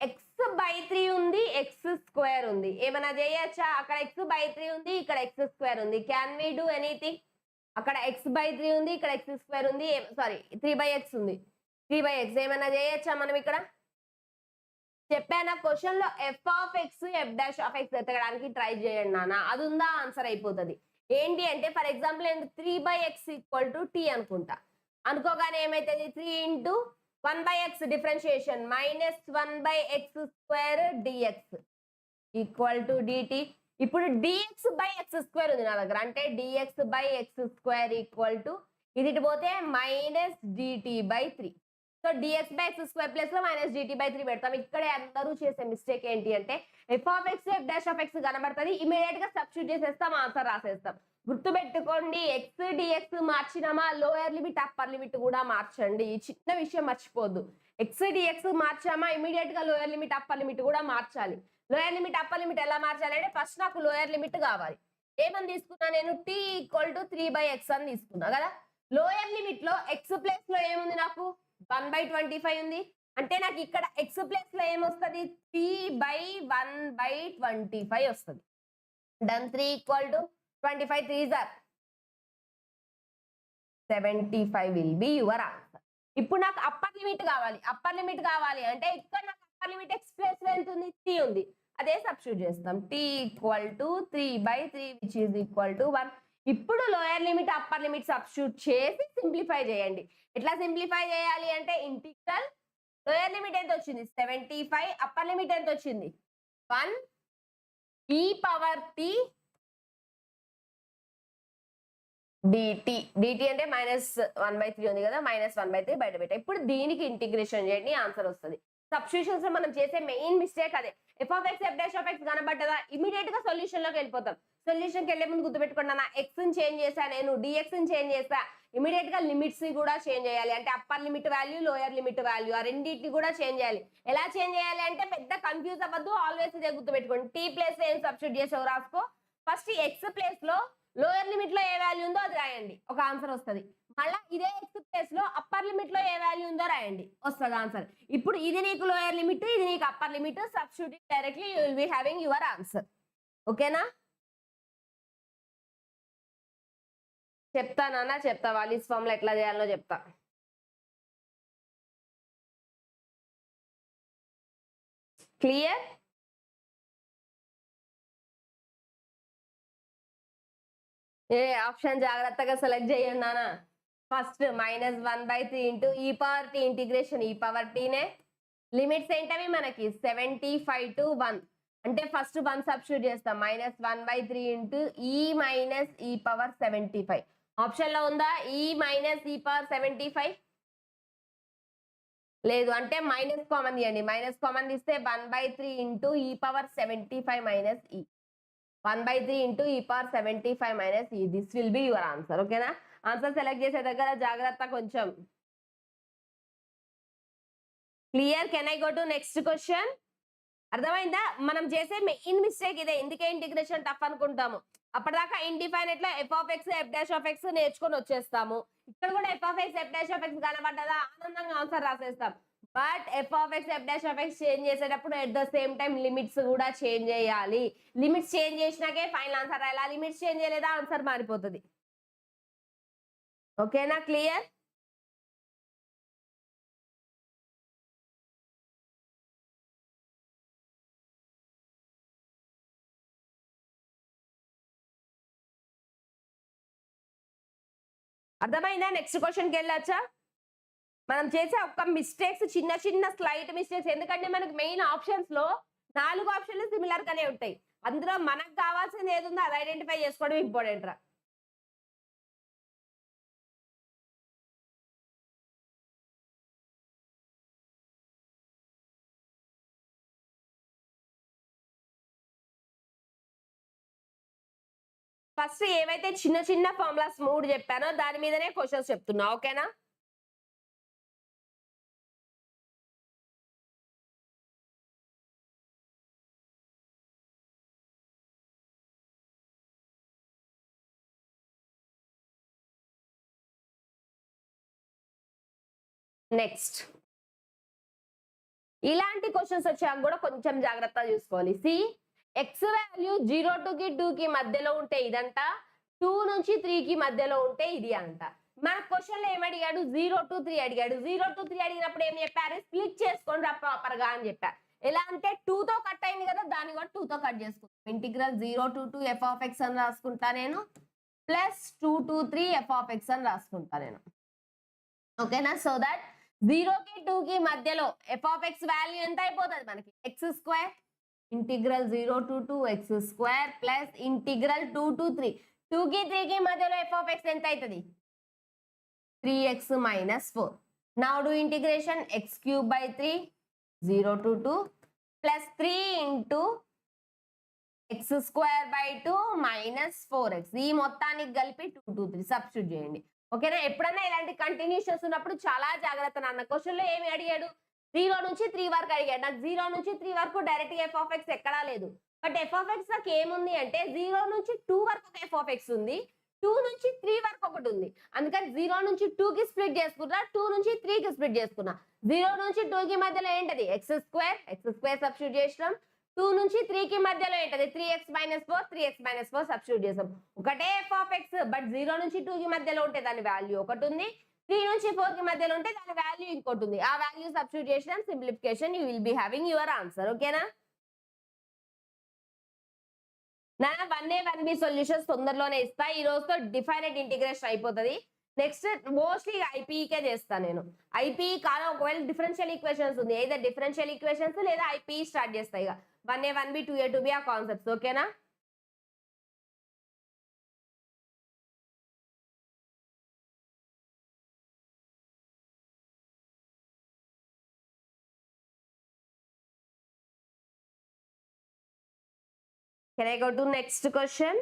x/3 ఉంది, x² ఉంది. ఏమైనా చేయొచ్చా? అక్కడ x/3 ఉంది, ఇక్కడ x² ఉంది. Can we do anything? అక్కడ x/3 ఉంది, ఇక్కడ x² ఉంది, సారీ 3/x ఉంది, 3/x. ఏమైనా చేయొచ్చా మనం ఇక్కడ? చెప్పానా క్వశ్చన్ లో f of x f dash of x ఎత్తగడానికి ట్రై చేయండి నాన్న. అది ఉందా? ఆన్సర్ అయిపోతుంది. ఏంటి అంటే ఫర్ ఎగ్జాంపుల్ నేను 3/x = t అనుకుంటా. అనుకోగానే ఏమైతుంది? 3 into 1/x differentiation -1/x² dx = dt. ఇప్పుడు dx/x² ఉంది నా దగ్గర. అంటే dx/x² ఇది పోతే -dt/3. సో dx/x² ప్లేస్ లో -dt/3 పెడతాం. ఇక్కడే అందరూ చేసే మిస్టేక్ ఏంటి అంటే f of x f dash of x కనబడుతుంది, ఇమీడియట్ గా సబ్స్టిట్యూట్ చేసేస్తాం, ఆన్సర్ రాసేస్తాం. గుర్తుపెట్టుకోండి, ఎక్స్ డిఎక్స్ మార్చినామా లోయర్ లిమిట్ అప్పర్ లిమిట్ కూడా మార్చండి. ఈ చిన్న విషయం మర్చిపోద్దు. ఎక్స్ డిఎక్స్ మార్చామా ఇమీడియట్ గా లోయర్ లిమిట్ అప్పర్ లిమిట్ కూడా మార్చాలి. లోయర్ లిమిట్ అప్పర్ లిమిట్ ఎలా మార్చాలి అంటే ఫస్ట్ నాకు లోయర్ లిమిట్ కావాలి. ఏమని తీసుకున్నా నేను? t = 3/x అని తీసుకున్నా కదా. లోయర్ లిమిట్ లో ఎక్స్ ప్లేస్ లో ఏముంది? నాకు 1/25 ఉంది. అంటే నాకు ఇక్కడ ఎక్స్ ప్లేస్ లో ఏమొస్తుంది? 3/1/25 వస్తుంది. Done. 3 = 25 3s are 75 will be your answer. ఇప్పుడు నాకు అప్పర్ లిమిట్ కావాలి. అప్పర్ లిమిట్ కావాలి అంటే ఇక్కడ నాకు అప్పర్ లిమిట్ ఎక్స్ ప్లేస్ లో ఎంత ఉంది? 3 ఉంది. అదే సబ్స్టిట్యూట్ చేస్తాం. t = 3/3 which is equal to 1. ఇప్పుడు lower limit upper limit substitute చేసి సింప్లిఫై చేయండి. ఎట్లా సింప్లిఫై చేయాలి అంటే ఇంటిగ్రల్ లోయర్ లిమిట్ ఎంత వచ్చింది? 75. అప్పర్ లిమిట్ ఎంత వచ్చింది? 1 e power t dt. dt అంటే -1/3 ఉంది కదా, -1/3 బయట పెట్టా. ఇప్పుడు దీనికి ఇంటిగ్రేషన్ చేయండి, ఆన్సర్ వస్తుంది. సబ్స్టిట్యూషన్స్ లో మనం చేసే మెయిన్ మిస్టేక్ అదే. F of x f dash of x కనబడ్డదా ఇమీడియట్ గా సొల్యూషన్ లోకి వెళ్ళిపోతాం. సొల్యూషన్ కి వెళ్ళే ముందు గుర్తుపెట్టుకోండి, నా ఎక్స్ ని చేంజ్ చేసా, నేను డిఎక్స్ ని చేంజ్ చేసా. ఇమీడియట్ గా లిమిట్స్ ని కూడా చేంజ్ చేయాలి. అంటే upper limit value lower limit value ఆ రెండింటిని కూడా చేంజ్ చేయాలి. ఎలా చేంజ్ చేయాలి అంటే పెద్ద కన్ఫ్యూజ్ అవ్వద్దు, ఆల్వేస్ ఇదే గుర్తుపెట్టుకోండి. టీ ప్లేస్ ఏం సబ్స్టిట్యూట్ చేసావు రాసుకో. ఫస్ట్ ఎక్స్ ప్లేస్ లో లోయర్ లిమిట్ లో ఏ వాల్యూ ఉందో అది రాయండి, ఒక ఆన్సర్ వస్తుంది. మళ్ళీ ఇదే ఎక్స్ ప్లేస్ లో అప్పర్ లిమిట్ లో ఏ వాల్యూ ఉందో రాయండి, వస్తుంది ఆన్సర్. ఇప్పుడు ఇది నీకు లోయర్ లిమిట్, ఇది నీకు upper limit. Substitute directly you will be having your answer. ఓకేనా? చెప్తానన్నా చెప్తా, వాలీస్ ఫామ్ లో ఎట్లా చేయాలో చెప్తా. క్లియర్? ఏ ఆప్షన్ జాగ్రత్తగా సెలెక్ట్ చేయండి నాన్న. ఫస్ట్ -1/3 ఇంటూ ఈ పవర్ టీ ఇంటిగ్రేషన్ ఈ పవర్ టీనే. లిమిట్స్ ఏంటవి మనకి? 75 to 1. అంటే ఫస్ట్ 1 సబ్స్టిట్యూట్ చేస్తాం. -1/3 ఇంటూ ఈ మైనస్ ఈ పవర్ 75. ఆప్షన్ లో ఉందా ఈ మైనస్ ఈ పవర్ 75? లేదు. అంటే మైనస్ కామన్ తీయండి. మైనస్ కామన్ తీస్తే 1/3 ఇంటూ ఈ పవర్ 75 మైనస్ ఈ 1/3 ఇంటూ ఈ పవర్ 75 మైనస్ ఈ. This will be your answer. ఓకేనా? ఆన్సర్ సెలెక్ట్ చేసే దగ్గర జాగ్రత్త కొంచెం. Clear? Can I go to next question? అర్థమైందా? మనం చేసే మెయిన్ మిస్టేక్ ఇదే. ఇందుకే ఇంటిగ్రేషన్ టఫ్ అనుకుంటాము. అప్పటిదాకా ఇండిఫైనెట్ లో f of x f dash of x నేర్చుకొని వచ్చేస్తాము. ఇక్కడ కూడా f of x f dash of x కనబడ్డదా ఆనందంగా ఆన్సర్ రాసేస్తాం. But f of x f dash of x change చేసేటప్పుడు at the same time limits కూడా చేంజ్ చేయాలి. లిమిట్స్ చేంజ్ చేసినాకే ఫైనల్ ఆన్సర్ రాయాలి. లిమిట్స్ చేంజ్ చేయలేదా ఆన్సర్ మారిపోతుంది. ఓకేనా? క్లియర్? అర్థమైందా? నెక్స్ట్ క్వశ్చన్కి వెళ్ళొచ్చా? మనం చేసే ఒక్క మిస్టేక్స్ చిన్న చిన్న స్లైట్ మిస్టేక్స్, ఎందుకంటే మనకు మెయిన్ ఆప్షన్స్ లో 4 ఆప్షన్లు సిమిలర్ గానే ఉంటాయి. అందులో మనకు కావాల్సింది ఏది ఉందో అది ఐడెంటిఫై చేసుకోవడం ఇంపార్టెంట్ రా. ఫస్ట్ ఏవైతే చిన్న చిన్న ఫార్ములాస్ 3 చెప్పానో దాని మీదనే క్వశ్చన్స్ చెప్తున్నా, ఓకేనా? నెక్స్ట్ ఇలాంటి క్వశ్చన్స్ వచ్చాక కూడా కొంచెం జాగ్రత్తగా చూసుకోవాలి. సి ఎక్స్ వాల్యూ 0 కి 2 కి మధ్యలో ఉంటే ఇదంట, 2 నుంచి 3 కి మధ్యలో ఉంటే ఇది అంట. మన క్వశ్చన్ లో ఏమడిగాడు? 0 to 3 అడిగాడు. 0 to 3 అడిగినప్పుడు ఏం చెప్పారు? స్ప్లిట్ చేసుకోండి ప్రాపర్ గా అని చెప్పారు. ఎలా అంటే 2 తో కట్ అయింది కదా, దాన్ని కూడా 2 తో కట్ చేసుకుంటాం. Integral 0 to 2 f of x అని రాసుకుంటా నేను, plus 2 to 3 f of x అని రాసుకుంటా నేను, ఓకేనా? సో దట్ 0 కి 2 కి మధ్యలో f of x వాల్యూ ఎంత అయిపోతుంది మనకి? x square integral 0 to 2 x square plus integral 2 to 3. 2 కి 3 కి మధ్యలో f of x ఎంత అవుతుంది? 3x minus 4. Now do integration x cube by 3 0 to 2 plus 3 into x square by 2 minus 4x. ఈ మొత్తానికి కలిపి 2 to 3 సబ్స్టిట్యూట్ చేయండి, ఓకేనా? ఎప్పుడైనా ఇలాంటి కంటిన్యూషన్స్ ఉన్నప్పుడు చాలా జాగ్రత్త నాన్న. క్వశ్చన్ లో ఏమి అడిగాడు? 0 నుంచి 3 వరకు అడిగాడు. నాకు 0 నుంచి 3 వరకు డైరెక్ట్ గా f of x ఎక్కడా లేదు. బట్ f of x నాకు ఏముంది అంటే 0 నుంచి 2 వరకు ఒక f of x ఉంది, 2 నుంచి 3 వరకు ఒకటి ఉంది. అందుకని 0 నుంచి 2 కి స్ప్లిట్ చేసుకున్నా, 2 నుంచి 3 కి స్ప్లిట్ చేసుకున్నా. 0 నుంచి 2 కి మధ్యలో ఏంటది? x స్క్వేర్ సబ్స్టిట్యూట్ చేసినాం. 2 నుంచి 3 కి మధ్యలో ఏంటది? 3x minus 4 సబ్స్టిట్యూట్ చేసాం. ఒకటే f of x, బట్ 0 నుంచి 2 కి మధ్యలో ఉంటే దాని వాల్యూ ఒకటి ఉంది, 3 నుంచి 4 కి మధ్యలో ఉంటే దాని వాల్యూ ఇంకోటి ఉంది. ఆ వాల్యూ సబ్స్టిట్యూట్ చేసినాం, simplification, you will be having your answer, ఓకేనా? నా 1A 1B సొల్యూషన్స్ తొందరలోనే ఇస్తా. ఈ రోజుతో డిఫైనైట్ ఇంటిగ్రేషన్ అయిపోతుంది. నెక్స్ట్ మోస్ట్లీ ఐపీకే చేస్తాను నేను. ఐపీఈ కాదు, ఒకవేళ డిఫరెన్షియల్ ఈక్వేషన్స్ ఉంది, ఏదో డిఫరెన్షియల్ ఈక్వేషన్స్ లేదా ఐపీఈ స్టార్ట్ చేస్తాయి. ఇక 1A 1B 2A 2B ఆ కాన్సెప్ట్స్, ఓకేనా? Can I go to next question?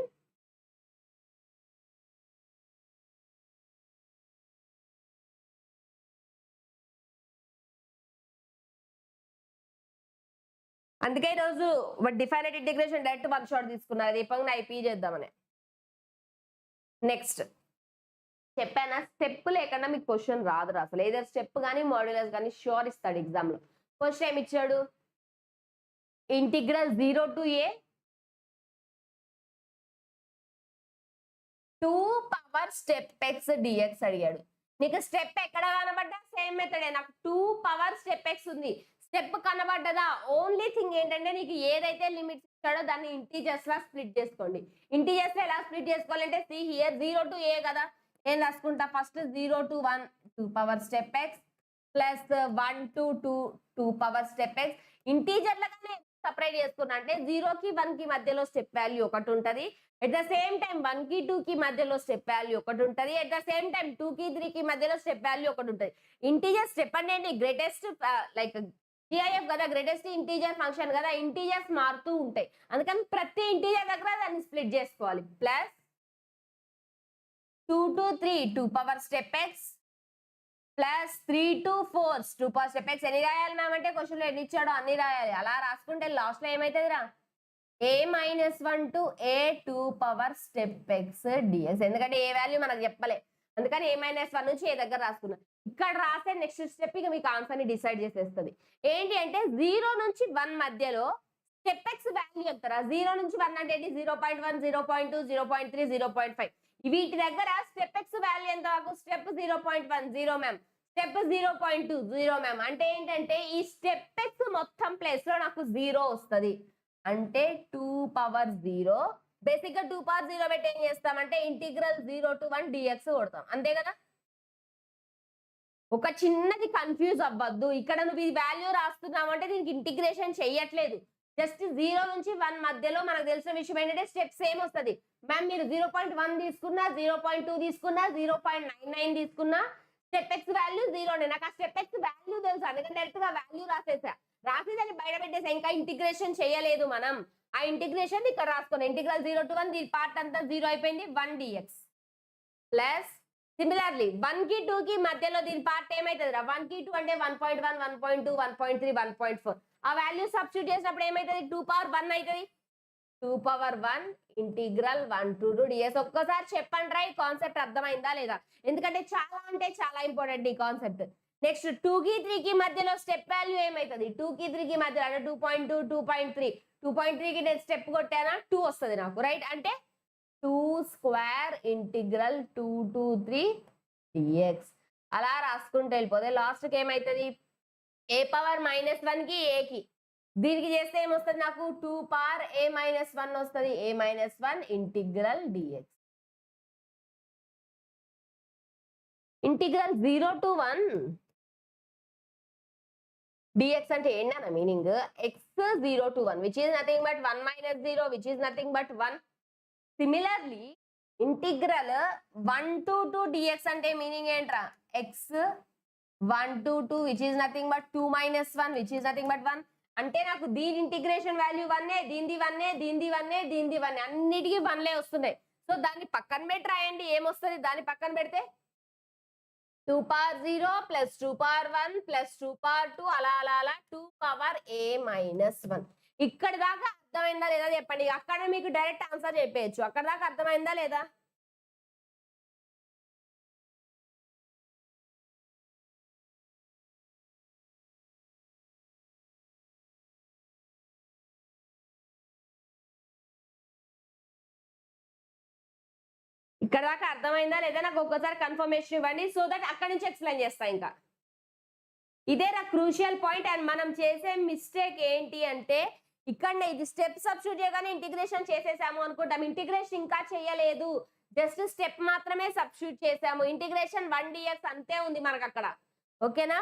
అందుకే ఈరోజు డిఫైనైట్ ఇంటిగ్రేషన్ డైరెక్ట్ 1 షాట్ తీసుకున్నారు. దీపంగా ఐపీ చేద్దామని. నెక్స్ట్ చెప్పానా, స్టెప్ లేకుండా మీకు క్వశ్చన్ రాదు అసలు. ఏదో స్టెప్ కానీ మాడ్యులస్ కానీ షూర్ ఇస్తాడు ఎగ్జామ్ లో. క్వశ్చన్ ఏమి ఇచ్చాడు? Integral 0 to a 2 power step x dx అడిగాడు. నీకు స్టెప్ ఎక్కడ కనబడ్డా సేమ్ మెథడే. నాకు 2 పవర్ స్టెప్ ఎక్స్ ఉంది, స్టెప్ కనబడ్డదా? ఓన్లీ థింగ్ ఏంటంటే నీకు ఏదైతే లిమిట్స్ ఇచ్చాడో దాన్ని ఇంటీజర్స్ లా స్ప్లిట్ చేసుకోండి. ఇంటీజర్స్ ఎలా స్ప్లిట్ చేసుకోవాలంటే సి హియర్ 0 to a కదా, ఏం రాసుకుంటా? First 0 to 1 2 power step x plus 1 to 2 power step x. ఇంటీజర్లుగానే సపరేట్ చేసుకున్నా అంటే 0 కి 1 కి మధ్యలో స్టెప్ వాల్యూ ఒకటి ఉంటది, ఎట్ ద సేమ్ టైం 1 కి 2 కి మధ్యలో స్టెప్ వాల్యూ ఒకటి ఉంటది, ఎట్ ద సేమ్ టైం 2 కి 3 కి మధ్యలో స్టెప్ వాల్యూ ఒకటి ఉంటది. ఇంటీజర్ స్టెప్ అంటే గ్రేటెస్ట్ లైక్ GIF కదా, గ్రేటెస్ట్ ఇంటీజర్ ఫంక్షన్ కదా, ఇంటీజర్స్ మారుతూ ఉంటాయి. అందుకని ప్రతి ఇంటీజర్ దగ్గర దాన్ని స్ప్లిట్ చేసుకోవాలి. Plus 2 to 3 2 power step x plus 3 to 4 2 power step X. ఎన్ని రాయాలి మ్యామ్ అంటే క్వశ్చన్ లో ఎన్ని ఇచ్చాడో అన్ని రాయాలి. అలా రాసుకుంటే లాస్ట్ లో ఏమైతుంది రా? a minus 1 to a 2 power step x dx. ఎందుకంటే ఏ వాల్యూ మనకు చెప్పలే, అందుకని a minus 1 నుంచి ఏ దగ్గర రాసుకున్నా. ఇక్కడ రాసే నెక్స్ట్ స్టెప్ ఇక మీకు ఆన్సర్ ని డిసైడ్ చేసేస్తుంది. ఏంటి అంటే 0 నుంచి 1 మధ్యలో స్టెప్ ఎక్స్ వాల్యూ చెప్తారా? 0 నుంచి 1 అంటే 0.1 0.2 0.3 0.5. వీటి దగ్గర స్టెప్ ఎక్స్ వాల్యూ ఎంత? Step 0.1 0 ma'am, step 0.2 0 ma'am. అంటే ఏంటంటే ఈ స్టెప్ ఎక్స్ మొత్తం ప్లేస్ లో నాకు 0 వస్తుంది. అంటే 2 పవర్ 0 బేసిక్ గా 2 పవర్ 0 పెట్టి ఏం చేస్తామంటే ఇంటిగ్రల్ 0 to 1 dx కొడతాం అంతే కదా. ఒక చిన్నది కన్ఫ్యూజ్ అవ్వద్దు. ఇక్కడ నువ్వు ఈ వాల్యూ రాస్తున్నావు అంటే దీనికి ఇంటిగ్రేషన్ చెయ్యట్లేదు. జస్ట్ 0 నుంచి 1 మధ్యలో మనకు తెలిసిన విషయం ఏంటంటే స్టెప్ సేమ్ వస్తది. మ్యామ్ మీరు 0.1 తీసుకున్నా, 0.2 తీసుకున్నా, 0.99 తీసుకున్నా స్టెప్ x వాల్యూ 0నే. నాకు ఆ స్టెప్ x వాల్యూ తెలుసు. అందుకని డైరెక్ట్ గా వాల్యూ రాసేసా. రాసి దాన్ని బయట పెట్టేసా. ఇంకా ఇంటిగ్రేషన్ చేయలేదు మనం. ఆ ఇంటిగ్రేషన్ ఇక్కడ రాసుకోండి. ఇంటిగ్రల్ 0 to 1 దీని పార్ట్ అంతా 0 అయిపోయింది. 1 dx ప్లస్ సిమిలర్లీ 1 కి 2 కి మధ్యలో దీని పార్ట్ ఏమైతుంది రా? 1 కి 2 అంటే 1.1, 1.2, 1.3, 1.4. ఆ వాల్యూ సబ్స్టిట్యూట్ చేసినప్పుడు ఏమైతుంది? 2 పవర్ 1 అవుతుంది. 2 పవర్ 1 ఇంటిగ్రల్ 1 to 2 ds. ఒక్కసారి చెప్పండి రా, ఈ కాన్సెప్ట్ అర్థమైందా లేదా? ఎందుకంటే చాలా అంటే చాలా ఇంపార్టెంట్ ఈ కాన్సెప్ట్. నెక్స్ట్ 2 కి 3 కి మధ్యలో స్టెప్ వాల్యూ ఏమైతుంది? 2 కి 3 కి మధ్యలో అంటే 2.2, 2.3. 2.3 కి నేను స్టెప్ కొట్టానా 2 వస్తుంది నాకు, రైట్? అంటే 2 స్క్వేర్ ఇంటిగ్రల్ 2 to 3 dx. అలా రాసుకుంటూ వెళ్ళిపోతే లాస్ట్ కి ఏమైతుంది? ఏ పవర్ -1 కి a కి దీనికి చేస్తే ఏమొస్తుంది నాకు? 2 పవర్ a - 1 వస్తుంది. a - 1 integral dx. Integral 0 to 1 dx అంటే ఏంటన్న meaning? x 0 to 1 which is nothing but 1 - 0 which is nothing but 1. Similarly integral 1 to 2 dx అంటే మీనింగ్ ఏంట్రా? x 1 to 2 which is nothing but 2 - 1 which is nothing but 1. అంటే నాకు దీని integration value 1, దీనిది 1, దీనిది 1, దీనిది 1, అన్నిటికీ 1లే వస్తున్నాయి. సో దాన్ని పక్కన పెట్టి రాయండి. ఏమొస్తుంది దాన్ని పక్కన పెడితే? 2 power 0 plus 2 power 1 plus 2 power 2 అలా అలా అలా 2 పవర్ a - 1. ఇక్కడ దాకా అర్థమైందా లేదా చెప్పండి. అక్కడ మీకు డైరెక్ట్ ఆన్సర్ చెప్పేయచ్చు. అక్కడ దాకా అర్థమైందా లేదా? ఇక్కడ దాకా అర్థమైందా లేదా నాకు ఒక్కసారి కన్ఫర్మేషన్ ఇవ్వండి. సో దట్ అక్కడి నుంచి ఎక్స్ప్లెయిన్ చేస్తా. ఇంకా ఇదే నా క్రూషియల్ పాయింట్. అండ్ మనం చేసే మిస్టేక్ ఏంటి అంటే ఇక్కడనే ఇది స్టెప్ సబ్స్టిట్యూట్ చేయగానే ఇంటిగ్రేషన్ చేసేసాము అనుకుంటాం. ఇంటిగ్రేషన్ ఇంకా చేయలేదు, జస్ట్ స్టెప్ మాత్రమే సబ్స్టిట్యూట్ చేసాము. ఇంటిగ్రేషన్ 1 dx అంతే ఉంది మనకు అక్కడ. ఓకేనా?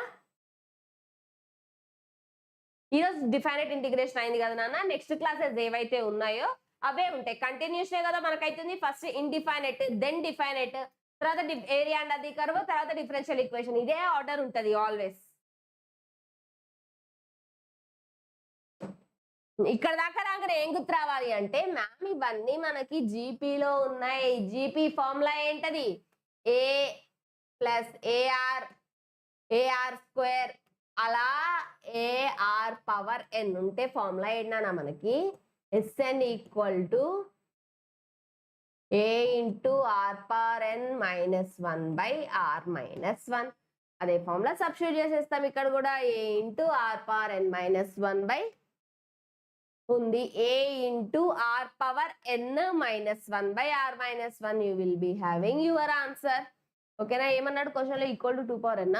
ఈరోజు డిఫైనైట్ ఇంటిగ్రేషన్ అయింది కదా నాన్న. నెక్స్ట్ క్లాసెస్ ఏవైతే ఉన్నాయో అవే ఉంటాయి. కంటిన్యూషన్ కదా మనకైతుంది. ఫస్ట్ ఇండిఫైనైట్, దెన్ డిఫైనైట్, తర్వాత ఏరియా అండ్ అది కర్వ్, తర్వాత డిఫరెన్షియల్ ఈక్వేషన్. ఇదే ఆర్డర్ ఉంటది ఆల్వేస్. ఇక్కడ దాకా రాగానే ఏం గుర్తు రావాలి అంటే మ్యామ్ ఇవన్నీ మనకి జీపీలో ఉన్నాయి. జీపీ ఫార్ములా ఏంటది? ఏ ప్లస్ ఏఆర్ స్క్వేర్ అలా ఏఆర్ పవర్ ఎన్ ఉంటే ఫార్ములా ఏంటన్నా మనకి? S n equal to a into r power n -1 by r -1. అదే ఫార్ములా సబ్స్టిట్యూట్ చేసేస్తాం ఇక్కడ కూడా. A into r power n -1 by ఉంది a into r power n -1 by r -1. You will be having your answer. ఓకేనా? ఏమన్నాడు question లో? Equal to 2 power n.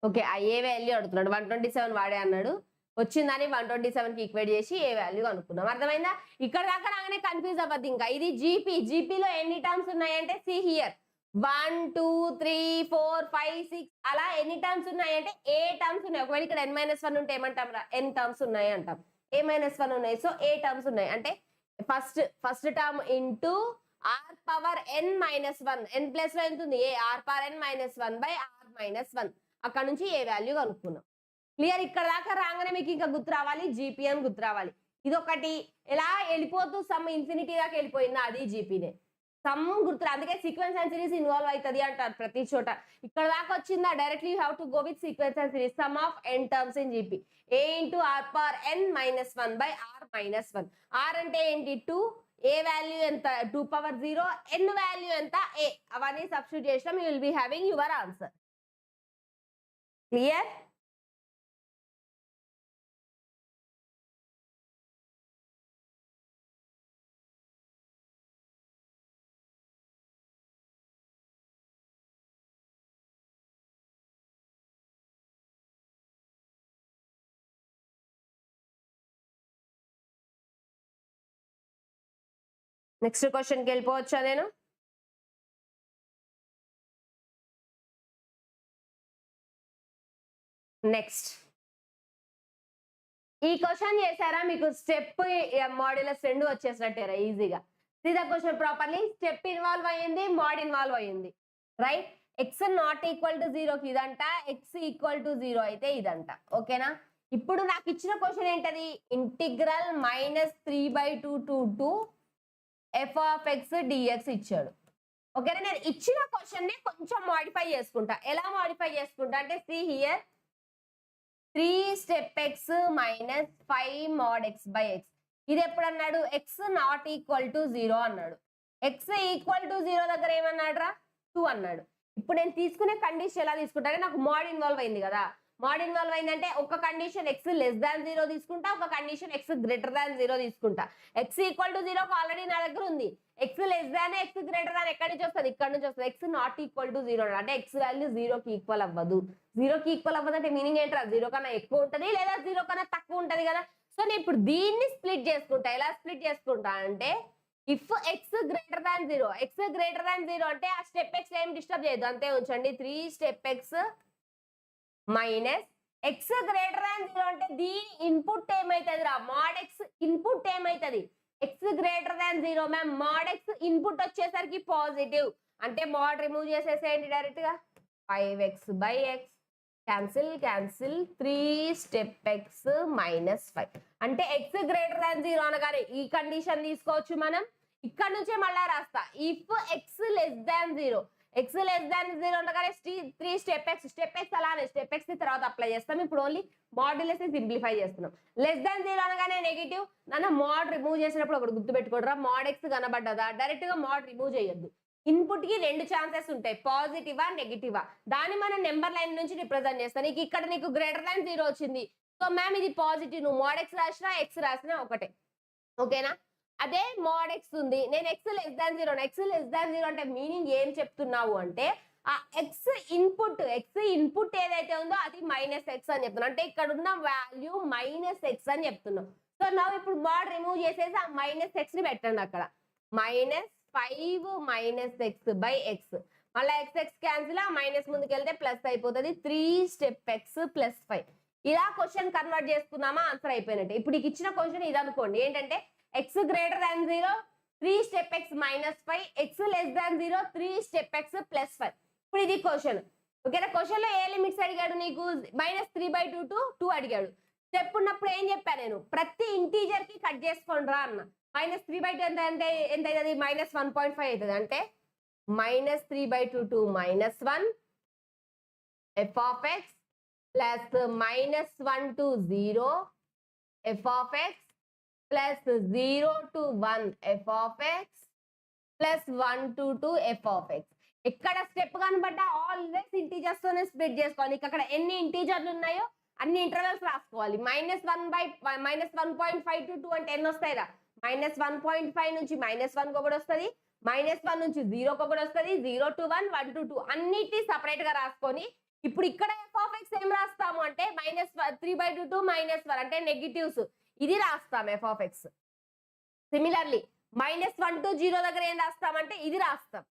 Okay, ఏ value అడుగుతున్నాడు? 127 వాడే అన్నాడు. వచ్చిందని 127 కి ఈక్వేట్ చేసి ఏ వాల్యూ అనుకున్నాం. అర్థమైందా? ఇక్కడ దాకా రాగానే కన్ఫ్యూజ్ అవ్వద్దు. ఇంకా ఇది జీపీ. జీపీలో ఎన్ని టర్మ్స్ ఉన్నాయంటే సి హియర్ 1 2 3 4 5 6 అలా ఎన్ని టర్మ్స్ ఉన్నాయంటే ఏ టర్మ్స్ ఉన్నాయి. ఒకవేళ ఇక్కడ n - 1 ఉంటే ఏమంటాం రా? n టర్మ్స్ ఉన్నాయి అంటాం. a - 1 ఉన్నాయి, సో ఏ టర్మ్స్ ఉన్నాయి అంటే first term into r power n -1. n plus లో ఎంత ఉంది? A r power n -1 by r -1. అక్కడ నుంచి ఏ వాల్యూ కనుక్కున్నాం. క్లియర్? ఇక్కడ దాకా రాగానే మీకు ఇంకా గుర్తు రావాలి, జీపీ అని గుర్తు రావాలి. ఇది ఒకటి ఎలా వెళ్ళిపోతూ సమ్ ఇన్ఫినిటీ దాకా వెళ్ళిపోయిందా? అది జీపీనే. సమ్ గుర్తు. అందుకే సీక్వెన్స్ అండ్ సిరీస్ ఇన్వాల్వ్ అవుతుంది అంటారు ప్రతి చోట. ఇక్కడ దాకా వచ్చిందా? Directly you have to go with sequence and series. Sum of n terms in GP. A into r power n -1 by r -1. R అంటే ఏంటి? 2. ఏ వాల్యూ ఎంత? 2 పవర్ 0. n వాల్యూ ఎంత? ఏ. అవన్నీ సబ్స్టిట్యూట్ చేసినాం. You will be having your answer. Clear? Next క్వశ్చన్కి వెళ్ళిపోవచ్చా నేను? Next ఈ question చేశారా మీకు స్టెప్ మాడ్యులస్ రెండు వచ్చేసినట్టేరా ఈజీగా. See the question properly. Step involve అయ్యింది, మాడ్ ఇన్వాల్వ్ అయ్యింది, right. X not equal to జీరోకి ఇదంట, ఎక్స్ ఈక్వల్ టు జీరో అయితే ఇదంట. ఓకేనా? ఇప్పుడు నాకు ఇచ్చిన క్వశ్చన్ ఏంటది? Integral -3/2 to f of x dx ఇచ్చాడు. ఓకేనా? నేను ఇచ్చిన క్వశ్చన్ ని కొంచెం మాడిఫై చేసుకుంటా. ఎలా మాడిఫై చేసుకుంటా అంటే, see here 3 step x minus 5 mod x by x. ఇది ఎప్పుడు అన్నాడు? ఎక్స్ నాట్ ఈక్వల్ టు 0 అన్నాడు. ఎక్స్ ఈక్వల్ టు 0 దగ్గర ఏమన్నాడు రా? 2 అన్నాడు. ఇప్పుడు నేను తీసుకునే కండిషన్ ఎలా తీసుకుంటా అంటే, నాకు మోడ్ ఇన్వాల్వ్ అయింది కదా. మోడ్ ఇన్వాల్వ్ అయిందంటే ఒక కండిషన్ ఎక్స్ లెస్ దాన్ 0 తీసుకుంటా, ఒక కండిషన్ ఎక్స్ గ్రేటర్ దాన్ 0 తీసుకుంటా. ఎక్స్ ఈక్వల్ టు 0 ఆల్రెడీ నా దగ్గర ఉంది. X less than x greater దాన్ ఎక్కడి నుంచి వస్తుంది? ఇక్కడ నుంచి వస్తుంది. ఎక్స్ నాట్ ఈక్వల్ టు 0 అంటే ఎక్స్ వాల్యూ 0కి ఈక్వల్ అవ్వదు. 0కి ఈక్వల్ అవ్వదు అంటే మీనింగ్ ఏంట్రా? 0 కన్నా ఎక్కువ ఉంటది లేదా 0 కన్నా తక్కువ ఉంటది కదా. సో నేను ఇప్పుడు దీన్ని స్ప్లిట్ చేసుకుంటా. ఎలా స్ప్లిట్ చేసుకుంటా అంటే, if X greater than 0, X greater than 0 అంటే ఆ స్టెప్ ఎక్స్ ఏం డిస్టర్బ్ చేయొద్దు, అంతే ఉంచండి. 3 step x minus x greater than 0 అంటే దీని ఇన్పుట్ ఏమైతుంది రా? మాడ్ ఎక్స్ ఇన్పుట్ ఏమైతుంది? X greater than 0 ma'am. Mod x input వచ్చేసరికి పాజిటివ్ అంటే మాడ్ రిమూవ్ చేసేసేయండి డైరెక్ట్ గా. 5x by x cancel cancel. 3 step x minus 5 అంటే ఎక్స్ గ్రేటర్ దాన్ 0 అనగానే ఈ కండిషన్ తీసుకోవచ్చు మనం. ఇక్కడ నుంచే మళ్ళా రాస్తా. If X less than 0, X less than 0 అనగానే 3 స్టెప్ ఎక్స్. స్టెప్ ఎక్స్ అలానే స్టెప్ ఎక్స్ తర్వాత అప్లై చేస్తాం. ఇప్పుడు ఓన్లీ మాడ్యులస్ సింప్లిఫై చేస్తున్నాం. లెస్ దాన్ 0 అనగానే నెగిటివ్. నన్ను మాడ్ రిమూవ్ చేసినప్పుడు ఒకటి గుర్తు పెట్టుకోడరా, మాడ్ ఎక్స్ కనబడ్డదా డైరెక్ట్ గా మాడ్ రిమూవ్ చేయొద్దు. ఇన్పుట్ కి 2 ఛాన్సెస్ ఉంటాయి, పాజిటివా నెగిటివా. దాన్ని మనం నెంబర్ లైన్ నుంచి రిప్రజెంట్ చేస్తాం. నీకు ఇక్కడ నీకు గ్రేటర్ దాన్ 0 వచ్చింది, సో మ్యామ్ ఇది పాజిటివ్. నువ్వు మాడ్ ఎక్స్ రాసినా ఎక్స్ రాసినా ఒకటే. ఓకేనా? అదే మాడ్ ఎక్స్ ఉంది, నేను X less than 0. X less than 0 అంటే మీనింగ్ ఏం చెప్తున్నావు అంటే, ఆ ఎక్స్ ఇన్పుట్ ఏదైతే ఉందో అది మైనస్ ఎక్స్ అని చెప్తున్నాం. అంటే ఇక్కడ ఉన్న వాల్యూ మైనస్ ఎక్స్ అని చెప్తున్నాం. సో నా ఇప్పుడు మాడ్ రిమూవ్ చేసేసి ఆ మైనస్ ఎక్స్ ని పెట్టండి అక్కడ. -5 మైనస్ ఎక్స్ బై ఎక్స్. మళ్ళీ ఎక్స్ ఎక్స్ క్యాన్సిల్, ఆ మైనస్ ముందుకు వెళ్తే ప్లస్ అయిపోతుంది. 3 స్టెప్ ఎక్స్ ప్లస్ 5. ఇలా క్వశ్చన్ కన్వర్ట్ చేసుకున్నామా ఆన్సర్ అయిపోయినట్టే. ఇప్పుడు ఇచ్చిన క్వశ్చన్ ఇది అనుకోండి, ఏంటంటే X greater than 0 3 step x minus 5, X less than 0 3 step x plus 5. ఇప్పుడు ఇది క్వశ్చన్. ఓకేనా? క్వశ్చన్ లో ఏ లిమిట్స్ అడిగాడు నీకు? -3/2 to 2 అడిగాడు. స్టెప్ ఉన్నప్పుడు ఏం చెప్పా నేను? ప్రతి ఇంటీజర్ కి కట్ చేసుకోండి రా అన్న. -3/2 ఎంత అంటే ఎంత అవుతుంది? -1.5 అవుతుంది. అంటే -3/2 to -1 f of x plus -1 to 0 f of x plus 0 to 1 f of x plus 1 to 2 f of x. ఎక్కడ స్టెప్ కనబడ్డా ఆల్వేస్ ఇంటీజర్స్ తోనే స్ప్లిట్ చేసుకోవాలి. అక్కడ ఎన్ని ఇంటీజర్లు ఉన్నాయో అన్ని ఇంటర్వెల్స్ రాసుకోవాలి. -1.5 to 2 అంటే ఎన్ని వస్తాయిరా? -1.5 నుంచి -1 ఒకటి వస్తుంది, -1 నుంచి 0 ఒకటి వస్తుంది, 0 to 1 1 to 2 అన్నిటి సపరేట్ గా రాసుకొని, ఇప్పుడు ఇక్కడ f of x ఏం రాస్తాము అంటే -3/2 to -1 అంటే నెగిటివ్స్, ఇది రాస్తాం f of x. Similarly -1 to 0 దగ్గర ఏం రాస్తామంటే ఇది రాస్తాం.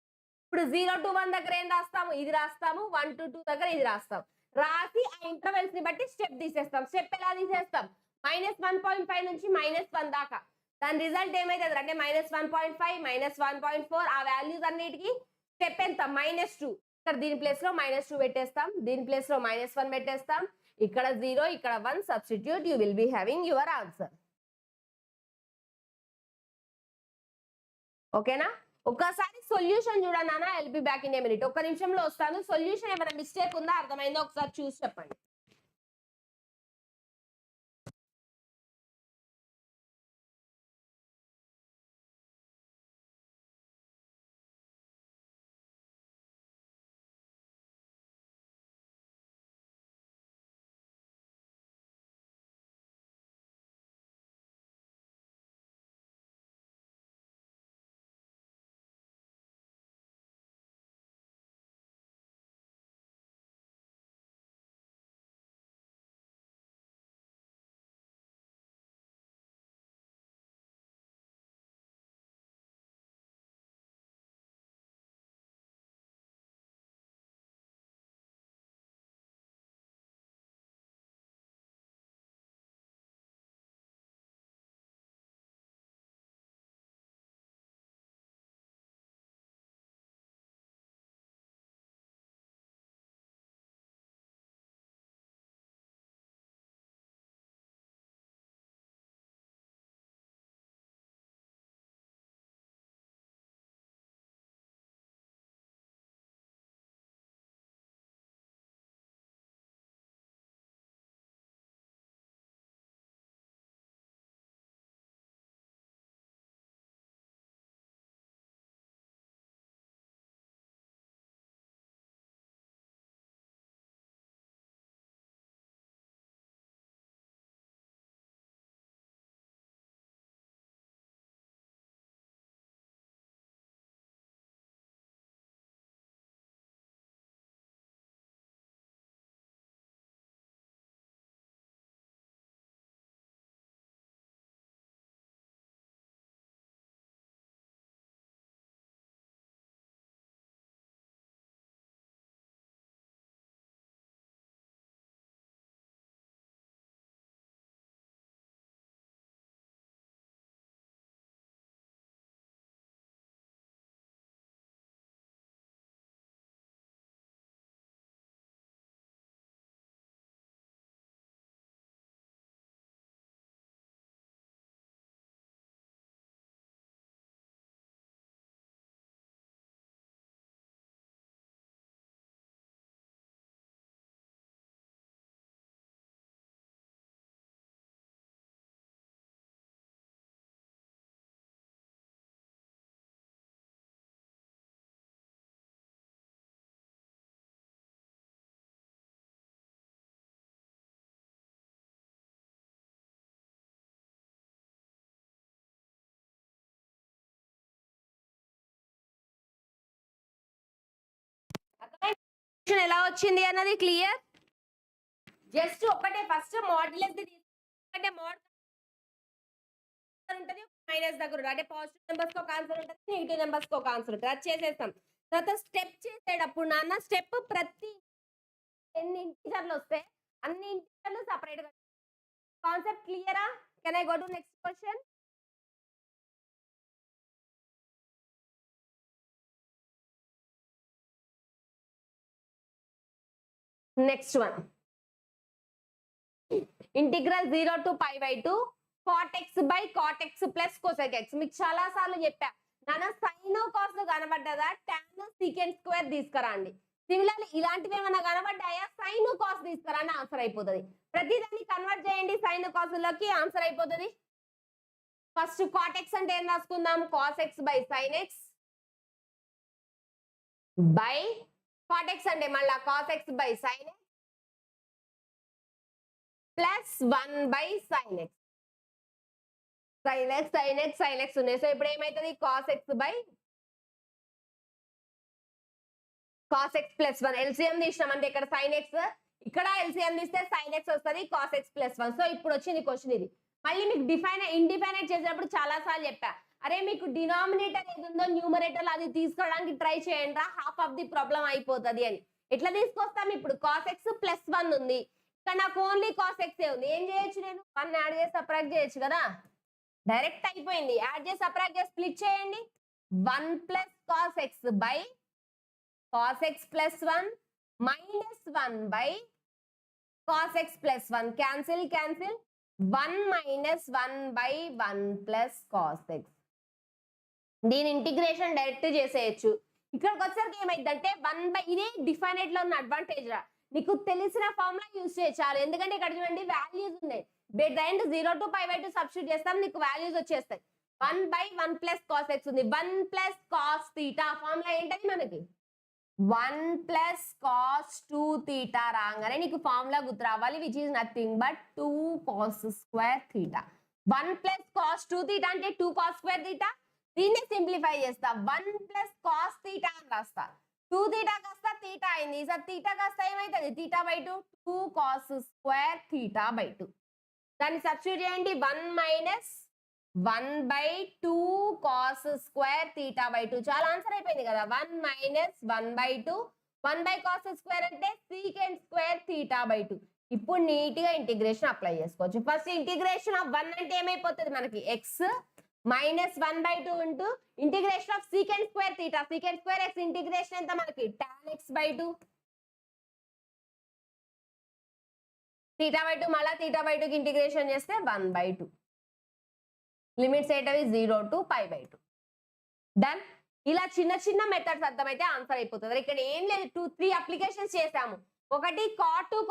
ఇప్పుడు 0 to 1 దగ్గర ఏం రాస్తాము? ఇది రాస్తాము. 1 to 2 దగ్గర ఇది రాస్తాం. రాసి ఆ ఇంటర్వెల్స్ ని బట్టి స్టెప్ తీసేస్తాం. స్టెప్ ఎలా తీసేస్తాం? -1.5 నుంచి -1 దాకా. దాని రిజల్ట్ ఏమైతుంది అంటే -1.5 -1.4 ఆ వాల్యూస్ అన్నిటికీ స్టెప్ ఎంత? -2. ఇక్కడ దీని ప్లేస్ లో -2 పెట్టేస్తాం, దీని ప్లేస్ లో -1 పెట్టేస్తాం. ఇక్కడ 0 ఇక్కడ 1 substitute, you will be having your answer. ఓకేనా? ఒకసారి సొల్యూషన్ చూడండి అన్న. I'll be back in a minute. ఒక్క నిమిషంలో వస్తాను. సొల్యూషన్ ఏమైనా మిస్టేక్ ఉందా, అర్థమైందో ఒకసారి చూసి చెప్పండి. ఎలా వచ్చింది అన్నది క్లియర్. జస్ట్ ఒకటే ఫస్ట్ మాడ్యులస్ అంటే మోడ్ ఉంటుంది మైనస్ దగ్గర అంటే పాజిటివ్ నెంబర్స్ కి ఒక ఆన్సర్ ఉంటుంది నెగిటివ్ నెంబర్స్ కి ఒక ఆన్సర్ ఉంటుంది. అది చేసేస్తాం. తర్వాత స్టెప్ చేసేటప్పుడు నాన్న స్టెప్ ప్రతి ఎన్ని ఇంటిజర్లు వస్తే అన్ని ఇంటిజర్లు సపరేట్ గా కాన్సెప్ట్ క్లియరా? Can I go to next question? Next one integral 0 to pi by 2 cot x by cot x plus cosec x. మీకు చాలా సార్లు చెప్పా నాన్న సైన్ కాస్ కనబడ్డదా tan secant స్క్వేర్ తీసుకురండి. సిమిలర్లీ ఇలాంటివి ఏమైనా కనబడ్డాయా సైన్ కాస్ తీసుకురండి ఆన్సర్ అయిపోతుంది. ప్రతిదాన్ని కన్వర్ట్ చేయండి సైన్ కాస్ లోకి ఆన్సర్ అయిపోతుంది. ఫస్ట్ cot x అంటే ఏం రాసుకుందాం cos x by sin x by cot x అంటే మళ్ళా cos x by sin x plus 1 by sin x. sin x sin x sin x ఉన్నాయి. సో ఇప్పుడు ఏమైతుంది cos x by cos x plus 1 LCM తీసినాం అంటే ఇక్కడ sin x ఇక్కడ LCM తీస్తే sin x వస్తుంది cos x plus 1. సో ఇప్పుడు వచ్చింది క్వశ్చన్ ఇది. మళ్ళీ మీకు ఇండిఫైనైట్ చేసేటప్పుడు చాలా సార్లు చెప్పా అరే మీకు డినామినేటర్ ఏది ఉందో న్యూమరేటర్ అది తీసుకోవడానికి ట్రై చేయండి హాఫ్ ఆఫ్ ది ప్రాబ్లం అయిపోతుంది అని. ఎట్లా తీసుకొస్తాం ఇప్పుడు cos x plus 1 ఉంది ఇక్కడ నాకు ఓన్లీ cos x ఉంది. ఏం చేయొచ్చు నేను 1 యాడ్ చేసి సబ్ట్రాక్ట్ చేయొచ్చు కదా. డైరెక్ట్ అయిపోయింది. యాడ్ చేసి సబ్ట్రాక్ట్ చేసి స్ప్లిట్ చేయండి 1 plus cos x by cos x plus 1 minus 1 by cos x plus 1 cancel 1 minus 1 by 1 plus cos x. దీని ఇంటిగ్రేషన్ డైరెక్ట్ చేసేయచ్చు. ఇక్కడికి వచ్చేసరికి ఏమైందంటే 1 by ఇదే డిఫైనైట్ లో ఉన్న అడ్వాంటేజ్ రా నీకు తెలిసిన ఫార్ములా యూజ్ చేయచాలి. ఎందుకంటే ఇక్కడ చూడండి వాల్యూస్ ఉన్నాయి. Bed end 0 to pi by 2 substitute చేస్తాం నీకు వాల్యూస్ వచ్చేస్తాయి. 1 by 1 plus cos x ఉంది 1 plus cos theta ఫార్ములా ఏంటది మనకి 1 plus cos 2 theta రాగానే నీకు ఫార్ములా గుర్తు రావాలి which is nothing but 2 cos square theta. 1 plus cos 2 theta అంటే 2 cos square theta. దీన్ని సింప్లిఫై చేస్తా 1 plus cos theta అని రాస్తా 2 theta కాస్త theta అయింది. సార్ theta కాస్త ఏమైతుంది theta by 2 2 cos square theta by 2. దాన్ని సబ్స్టిట్యూట్ చేయండి 1 minus 1 by 2 cos square theta by 2 చాలా ఆన్సర్ అయిపోయింది కదా. 1 minus 1 by 2 1 by cos square అంటే secant square theta by 2. ఇప్పుడు నీట్ గా ఇంటిగ్రేషన్ అప్లై చేసుకోవచ్చు. ఫస్ట్ ఇంటిగ్రేషన్ ఆఫ్ 1 అంటే ఏమైపోతుంది మనకి x minus 1 by 2 into integration of secant square theta secant square x integration ఎంత మనకి tan x by 2 theta by 2 మళ్ళా theta by 2 కి ఇంటిగ్రేషన్ చేస్తే 1 by 2 లిమిట్స్ ఏంటవి 0 to pi by 2. డన్. ఇలా చిన్న చిన్న మెథడ్స్ అర్థమైతే ఆన్సర్ అయిపోతుంది. ఇక్కడ ఏం లేదు 2-3 అప్లికేషన్స్ చేసాము. ఒకటి cot 2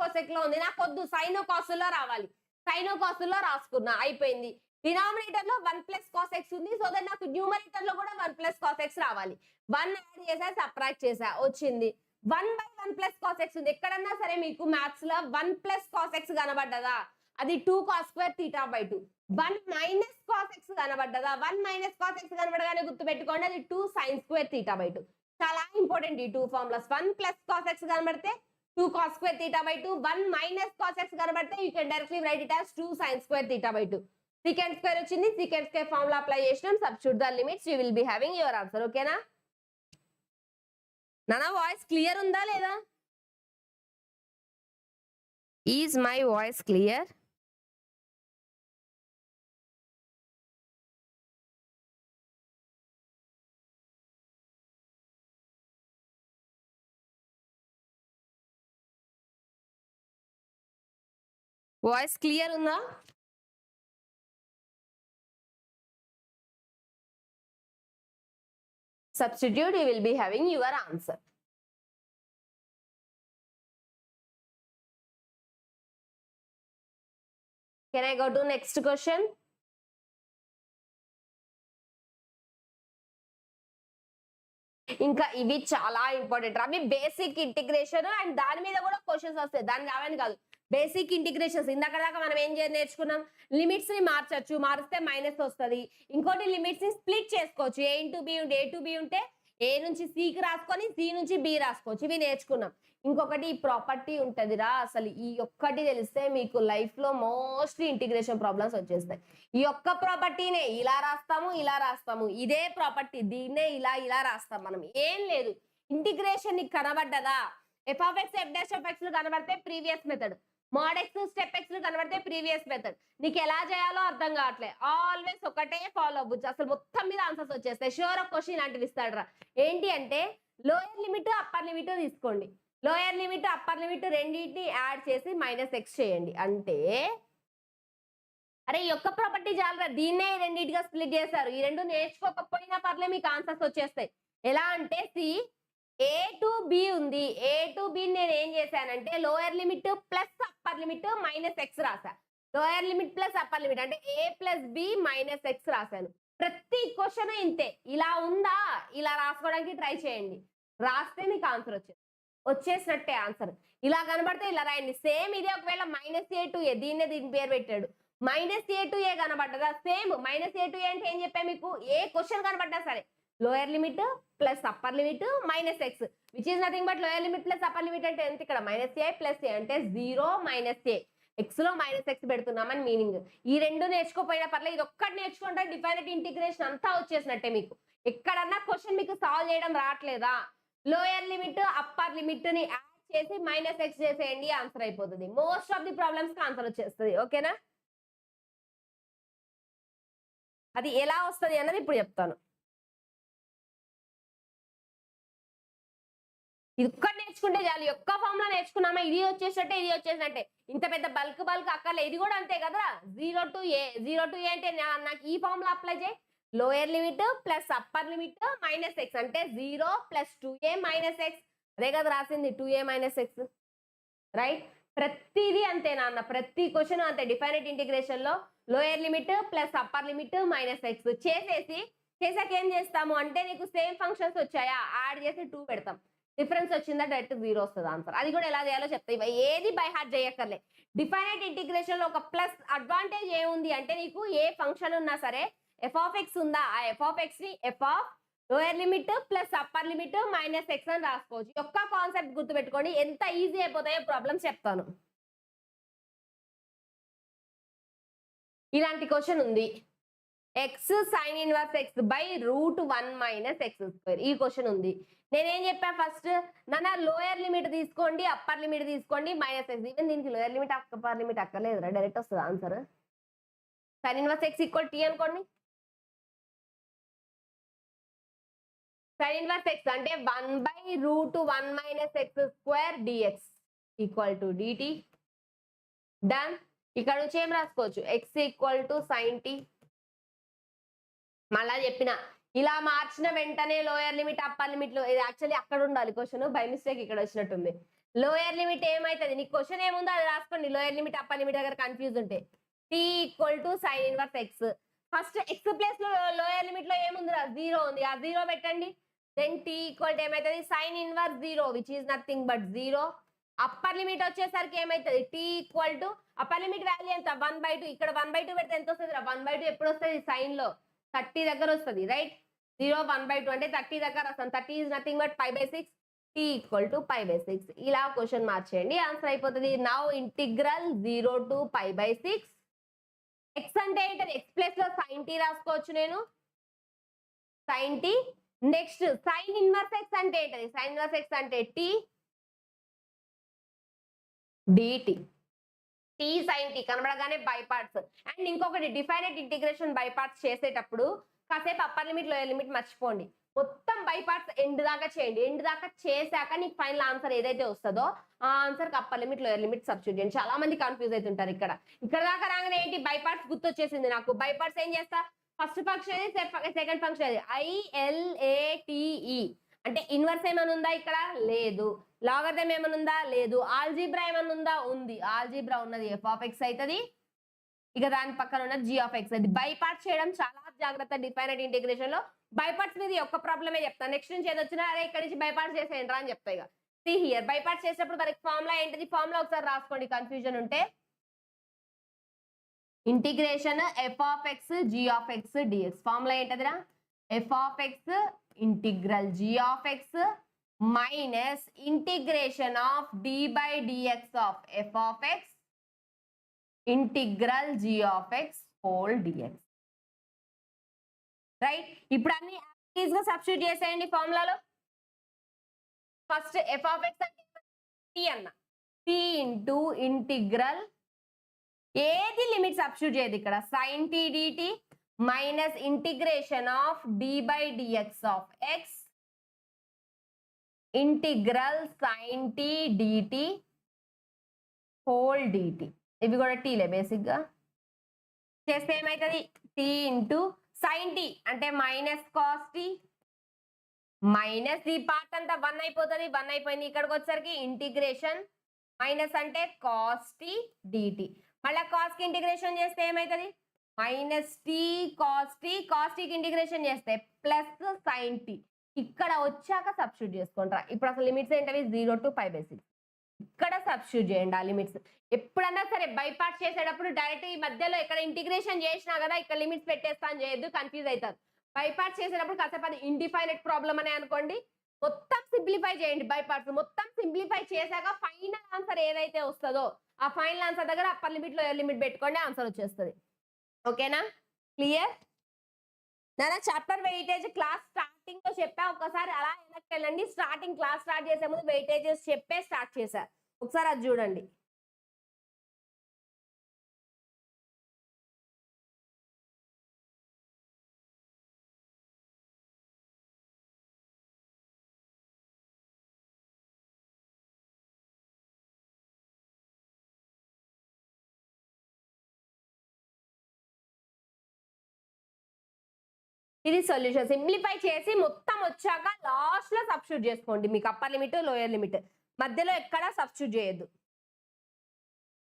cosec లో ఉంది నాకు వద్దు sin cos లో రావాలి sin cos లో రాసుకున్నా అయిపోయింది. డినామినేటర్ లో 1 plus cos x ఉంది సో దట్ నాకు న్యూమరేటర్ లో కూడా 1 plus cos x రావాలి. 1 యాడ్ చేసా సబ్ట్రాక్ట్ చేసా వచ్చింది 1 by 1 plus cos x ఉంది. ఎక్కడన్నా సరే మీకు మ్యాథ్స్ లో 1 plus cos x కనబడ్డదా అది 2 cos square theta by 2. 1 minus cos x కనబడ్డదా 1 minus cos x కనబడగానే గుర్తుపెట్టుకోండి అది 2 sin square theta by 2. చాలా ఇంపార్టెంట్ ఈ 2 ఫార్ములాస్. 1 plus cos x కనబడితే 2 cos square theta by 2 1 minus cos x కనబడితే you can directly right it as 2 sin square theta by 2. secant square వచ్చింది secant square formula apply చేసినాం substitute the limits you will be having your answer. ఓకేనా నానా voice clear ఉందా లేదా? Is my voice clear? Voice clear ఉందా? Substitute, you will be having your answer. Can I go to next question? ఇంకా ఇవి చాలా important అవి basic integration and దాని మీద కూడా క్వశ్చన్స్ వస్తాయి. దాని రావని కాదు బేసిక్ ఇంటిగ్రేషన్స్ ఇందాక దాకా మనం ఏం నేర్చుకున్నాం లిమిట్స్ ని మార్చచ్చు మారిస్తే మైనస్ వస్తుంది. ఇంకోటి లిమిట్స్ ని స్ప్లిట్ చేసుకోవచ్చు. a into b ఉంటే a to b ఉంటే ఏ నుంచి సికి రాసుకొని సి నుంచి బి రాసుకోవచ్చు. ఇవి నేర్చుకున్నాం. ఇంకొకటి ఈ ప్రాపర్టీ ఉంటదిరా, అసలు ఈ ఒక్కటి తెలిస్తే మీకు లైఫ్ లో మోస్ట్లీ ఇంటిగ్రేషన్ ప్రాబ్లమ్స్ వచ్చేస్తాయి. ఈ ఒక్క ప్రాపర్టీనే ఇలా రాస్తాము, ఇదే ప్రాపర్టీ దీన్నే ఇలా రాస్తాం మనం. ఏం లేదు, ఇంటిగ్రేషన్ నీకు కనబడ్డదా, f of x f dash of x కనబడితే previous method, mod x step x కనబడితే ప్రీవియస్ మెథడ్. నీకు ఎలా చేయాలో అర్థం కావట్లే, ఆల్వేస్ ఒకటే ఫాలో అవ్వచ్చు, అసలు మొత్తం మీద ఆన్సర్స్ వచ్చేస్తాయి. షూర్ ఒక క్వశ్చన్ ఇలాంటివి ఇస్తాడు రా. ఏంటి అంటే లోయర్ లిమిట్ అప్పర్ లిమిట్ తీసుకోండి, లోయర్ లిమిట్ అప్పర్ లిమిట్ రెండింటిని యాడ్ చేసి -x చేయండి. అంటే అరే ఈ ఒక్క ప్రాపర్టీ చాలరా, దీన్నే రెండింటిగా స్ప్లిట్ చేశారు. ఈ రెండు నేర్చుకోకపోయినా పర్లే, మీకు ఆన్సర్స్ వచ్చేస్తాయి. ఎలా అంటే సి ఏ టు బి ఉంది, ఏ టు బి నేను ఏం చేశానంటే lower limit plus upper limit -x రాసా. Lower limit plus upper limit అంటే a ప్లస్ బి -x రాశాను. ప్రతి క్వశ్చన్ ఇంతే, ఇలా ఉందా ఇలా రాసుకోవడానికి ట్రై చేయండి, రాస్తే మీకు ఆన్సర్ వచ్చేసినట్టే ఆన్సర్. ఇలా కనబడితే ఇలా రాయండి. సేమ్ ఇదే ఒకవేళ -a to a, దీని పేరు పెట్టాడు, -a to a కనబడ్డదా, సేమ్ -a to a అంటే ఏం చెప్పా మీకు, ఏ క్వశ్చన్ కనబడ్డా సరే lower limit plus upper limit -x, which is nothing but lower limit plus upper limit అంటే ఎంత, ఇక్కడ -a ప్లస్ a అంటే 0 -a, x లో -x పెడుతున్నామని మీనింగ్. ఈ రెండు నేర్చుకోపోయినా పర్లేదు, ఇది ఒక్కటి నేర్చుకుంటే డిఫైనైట్ ఇంటిగ్రేషన్ అంతా వచ్చేసినట్టే. మీకు ఎక్కడన్నా క్వశ్చన్ మీకు సాల్వ్ చేయడం రావట్లేదా, లోయర్ లిమిట్ అప్పర్ లిమిట్ ని యాడ్ చేసి -x చేసేయండి, ఆన్సర్ అయిపోతుంది. మోస్ట్ ఆఫ్ ది ప్రాబ్లమ్స్ కి ఆన్సర్ వచ్చేస్తుంది. ఓకేనా, అది ఎలా వస్తుంది అన్నది ఇప్పుడు చెప్తాను. ఇది ఒక్కటి నేర్చుకుంటే చాలు, ఒక్క ఫార్ములా నేర్చుకున్నామా ఇది వచ్చేసినట్టే ఇది వచ్చేసినట్టే, ఇంత పెద్ద బల్క్ అక్కర్లే. ఇది కూడా అంతే కదా, 0 to a అంటే నాకు ఈ ఫార్ములా అప్లై చేయి, lower limit plus upper limit -x అంటే 0 + 2a - x, అదే కదా రాసింది 2a - x, రైట్. ప్రతిదీ అంతే నాన్న, ప్రతి క్వశ్చన్ అంతే. డిఫైనైట్ ఇంటిగ్రేషన్ లో lower limit plus upper limit -x చేసాక ఏం చేస్తాము అంటే నీకు సేమ్ ఫంక్షన్స్ వచ్చాయా, యాడ్ చేసి 2 పెడతాం, డిఫరెన్స్ వచ్చిందా డైరెక్ట్ 0 వస్తుంది ఆన్సర్. అది కూడా ఎలా చేయాలో చెప్తాయి, ఏది బై హార్ట్ చేయక్కర్లే. డిఫైనైట్ ఇంటిగ్రేషన్ లో ఒక ప్లస్ అడ్వాంటేజ్ ఏముంది అంటే నీకు ఏ ఫంక్షన్ ఉన్నా సరే ఎఫ్ ఆఫ్ ఎక్స్ ఉందా, ఆ ఎఫ్ ఆఫ్ ఎక్స్ ని F of lower limit plus upper limit -x అని రాసుకోవచ్చు. ఒక్క కాన్సెప్ట్ గుర్తుపెట్టుకోండి, ఎంత ఈజీ అయిపోతాయో ప్రాబ్లమ్స్ చెప్తాను. ఇలాంటి క్వశ్చన్ ఉంది, x sin inverse x by √1 - x². ఈ క్వశ్చన్ ఉంది. నేనేం చెప్పా ఫస్ట్, నాన్న లోయర్ లిమిట్ తీసుకోండి అప్పర్ లిమిట్ తీసుకోండి -x. ఈవెన్ దీనికి లోయర్ లిమిట్ అప్పర్ లిమిట్ అక్కర్లేదురా, డైరెక్ట్ వస్తుంది answer. sin inverse x = t అనుకోండి, sin ఇన్వర్స్ x అంటే 1/√1 - x² dx = dt. డన్. ఇక్కడ నుంచి ఏం రాసుకోవచ్చు, x = sin t. మళ్ళా చెప్పిన ఇలా మార్చిన వెంటనే లోయర్ లిమిట్ అప్పర్ లిమిట్ లో, ఇది యాక్చువల్లీ అక్కడ ఉండాలి క్వశ్చన్, బై మిస్టేక్ ఇక్కడ వచ్చినట్టుంది. లోయర్ లిమిట్ ఏమైతుంది, నీకు క్వశ్చన్ ఏముందో అది రాసుకోండి, లోయర్ లిమిట్ అప్పర్ లిమిట్ దగ్గర కన్ఫ్యూజ్ ఉంటే t = sin inverse x. First x place లో లోయర్ లిమిట్ లో ఏముందిరా, 0 ఉంది, ఆ 0 పెట్టండి. దెన్ t = ఏమైతుంది, sin inverse 0 which is nothing but 0. Upper limit వచ్చేసరికి ఏమైతుంది, t = అప్పర్ లిమిట్ వాల్యూ ఎంత 1/2, ఇక్కడ 1/2 పెడితే ఎంత వస్తుంది, 1/2 ఎప్పుడు వస్తుంది సైన్ లో 30 దగ్గర వస్తుంది, రైట్. 0 1/2 అంటే 30 దగ్గర వస్తుంది, 30 ఈజ్ నథింగ్ బట్ π/6, t = π/6. ఇలా క్వశ్చన్ మార్చేయండి, ఆన్సర్ అయిపోతుంది. Now integral 0 to π/6. x అంటే ఏంటది, x ప్లేస్ లో sin t రాసుకోవచ్చు నేను, sin t. Next sin inverse x అంటే ఏంటది, sin ఇన్వర్స్ x అంటే t dt. t sin t కనబడగానే బై పార్ట్స్. అండ్ ఇంకొకటి, డిఫైనైట్ ఇంటిగ్రేషన్ బై పార్ట్స్ చేసేటప్పుడు కాసేపు అప్పర్ లిమిట్ లోయర్ లిమిట్ మర్చిపోండి, మొత్తం బై పార్ట్స్ ఎండ్ దాకా చేయండి. ఎండ్ దాకా చేశాక నీకు ఫైనల్ ఆన్సర్ ఏదైతే వస్తుందో ఆ ఆన్సర్ కి upper limit lower limit substitute చేయండి. చాలా మంది కన్ఫ్యూజ్ అవుతుంటారు. ఇక్కడ దాకా రాగానే ఏంటి, బై పార్ట్స్ గుర్తొచ్చేసింది నాకు. బై పార్ట్స్ ఏం చేస్తా, ఫస్ట్ ఫంక్షన్ ఏది, సెకండ్ ఫంక్షన్ ఏది, ILATE అంటే ఇన్వర్స్ ఏమైనా ఉందా ఇక్కడ, లేదు. లాగరిథం ఏమైనా ఉందా, లేదు. ఆల్జీబ్రా ఏమైనా ఉందా, ఉంది. ఆల్జీబ్రా ఉన్నది f of x అవుతుంది, ఇక దాని పక్కన ఉన్నది g of x. అది బై పార్ట్స్ చేయడం చాలా జాగ్రత్త డిఫైనైట్ ఇంటిగ్రేషన్ లో. బై పార్ట్స్ మీద ఒక్క ప్రాబ్లమే చెప్తాను, నెక్స్ట్ నుంచి ఏది వచ్చినా అదే ఇక్కడ నుంచి బై పార్ట్స్ చేసేయండి రా అని చెప్తా. ఇక సి హియర్ బై పార్ట్స్ చేసేటప్పుడు మనకి ఫార్ములా ఏంటిది, ఫార్ములా ఒకసారి రాసుకోండి కన్ఫ్యూజన్ ఉంటే. Integration f of x g of x dx. Formula ఏంటదిరా, f of x integral g of x minus integration of d by dx of f of x integral g of x whole dx. Right, ఇప్పుడు అన్ని ఈజీగా substitute చేసేయండి ఫార్ములాలో. First f of x అంటే t అన్న, t into integral ఏది limit substitute చేయదు ఇక్కడ, sin t dt minus integration of d by dx of x integral sin t dt whole dt. ఇవి కూడా టీలే బేసిక్ గా చేస్తే ఏమైతుంది, t ఇంటూ sin t అంటే మైనస్ కాస్ t మైనస్ ఈ పార్ట్ అంతా 1 అయిపోతుంది, 1 అయిపోయింది. ఇక్కడికి వచ్చేసరికి ఇంటిగ్రేషన్ మైనస్ అంటే కాస్ t dt, మళ్ళీ కాస్ కి ఇంటిగ్రేషన్ చేస్తే ఏమైతుంది మైనస్ టీ కాస్ టీకి ఇంటిగ్రేషన్ చేస్తే ప్లస్ sin t. ఇక్కడ వచ్చాక సబ్స్టిట్యూట్ చేసుకుంటారా. ఇప్పుడు అసలు లిమిట్స్ ఏంటవి 0 to π/6. ఇక్కడ సబ్స్టిట్యూట్ చేయండి ఆ లిమిట్స్. ఎప్పుడన్నా సరే బై పార్ట్స్ చేసేటప్పుడు డైరెక్ట్ ఈ మధ్యలో ఇక్కడ ఇంటిగ్రేషన్ చేసినా కదా ఇక్కడ లిమిట్స్ పెట్టేస్తా అని చేయొద్దు, కన్ఫ్యూజ్ అవుతారు. బై పార్ట్స్ చేసేటప్పుడు కాసేపు అది ఇండిఫైనెట్ ప్రాబ్లం అనే అనుకోండి, మొత్తం సింప్లిఫై చేయండి. బై పార్ట్స్ మొత్తం సింప్లిఫై చేశాక ఫైనల్ ఆన్సర్ ఏదైతే వస్తుందో ఆ ఫైనల్ ఆన్సర్ దగ్గర అప్పర్ లిమిట్ లోయర్ లిమిట్ పెట్టుకోండి, ఆన్సర్ వచ్చేస్తుంది. ఓకేనా, క్లియర్? నానా చాప్టర్ వెయిటేజ్ క్లాస్ స్టార్టింగ్ లో చెప్పా, ఒకసారి అలా వెనక్కి వెళ్ళండి. స్టార్టింగ్ క్లాస్ స్టార్ట్ చేసే ముందు వెయిటేజెస్ చెప్పే స్టార్ట్ చేశా, ఒకసారి అది చూడండి. ఇది సొల్యూషన్. సింప్లిఫై చేసి మొత్తం వచ్చాక లాస్ట్ లో సబ్స్టిట్యూట్ చేసుకోండి. మీకు అప్పర్ లిమిట్ లోయర్ లిమిట్ మధ్యలో ఎక్కడ సబ్స్టిట్యూట్ చేయొద్దు.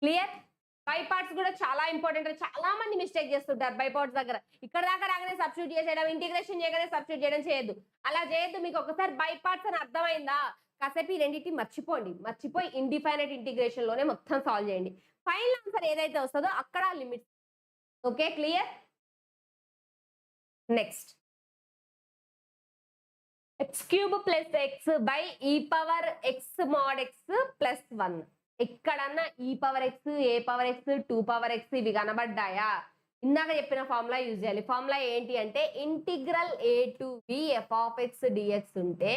క్లియర్? బై పార్ట్స్ కూడా చాలా ఇంపార్టెంట్. చాలా మంది మిస్టేక్ చేస్తుంటారు బై పార్ట్స్ దగ్గర. ఇక్కడ దాకా రాగానే సబ్స్టిట్యూట్ చేసేయడం, ఇంటిగ్రేషన్ చేయగానే సబ్స్టిట్యూట్ చేయడం చేయొద్దు. అలా చేయొద్దు. మీకు ఒకసారి బై పార్ట్స్ అని అర్థమైందా, కాసేపు ఈ రెండింటిని మర్చిపోయి ఇండిఫైనైట్ ఇంటిగ్రేషన్ లోనే మొత్తం సాల్వ్ చేయండి. ఫైనల్ ఆన్సర్ ఏదైతే వస్తుందో అక్కడ limit. Okay, clear? Next x cube plus x by e power x mod x plus 1. ఎక్కడన్నా e power x, a power x, 2 power x ఇవి కనబడ్డాయా, ఇందాక చెప్పిన ఫార్ములా యూజ్ చేయాలి. ఫార్ములా ఏంటి అంటే integral a to b f of x dx ఉంటే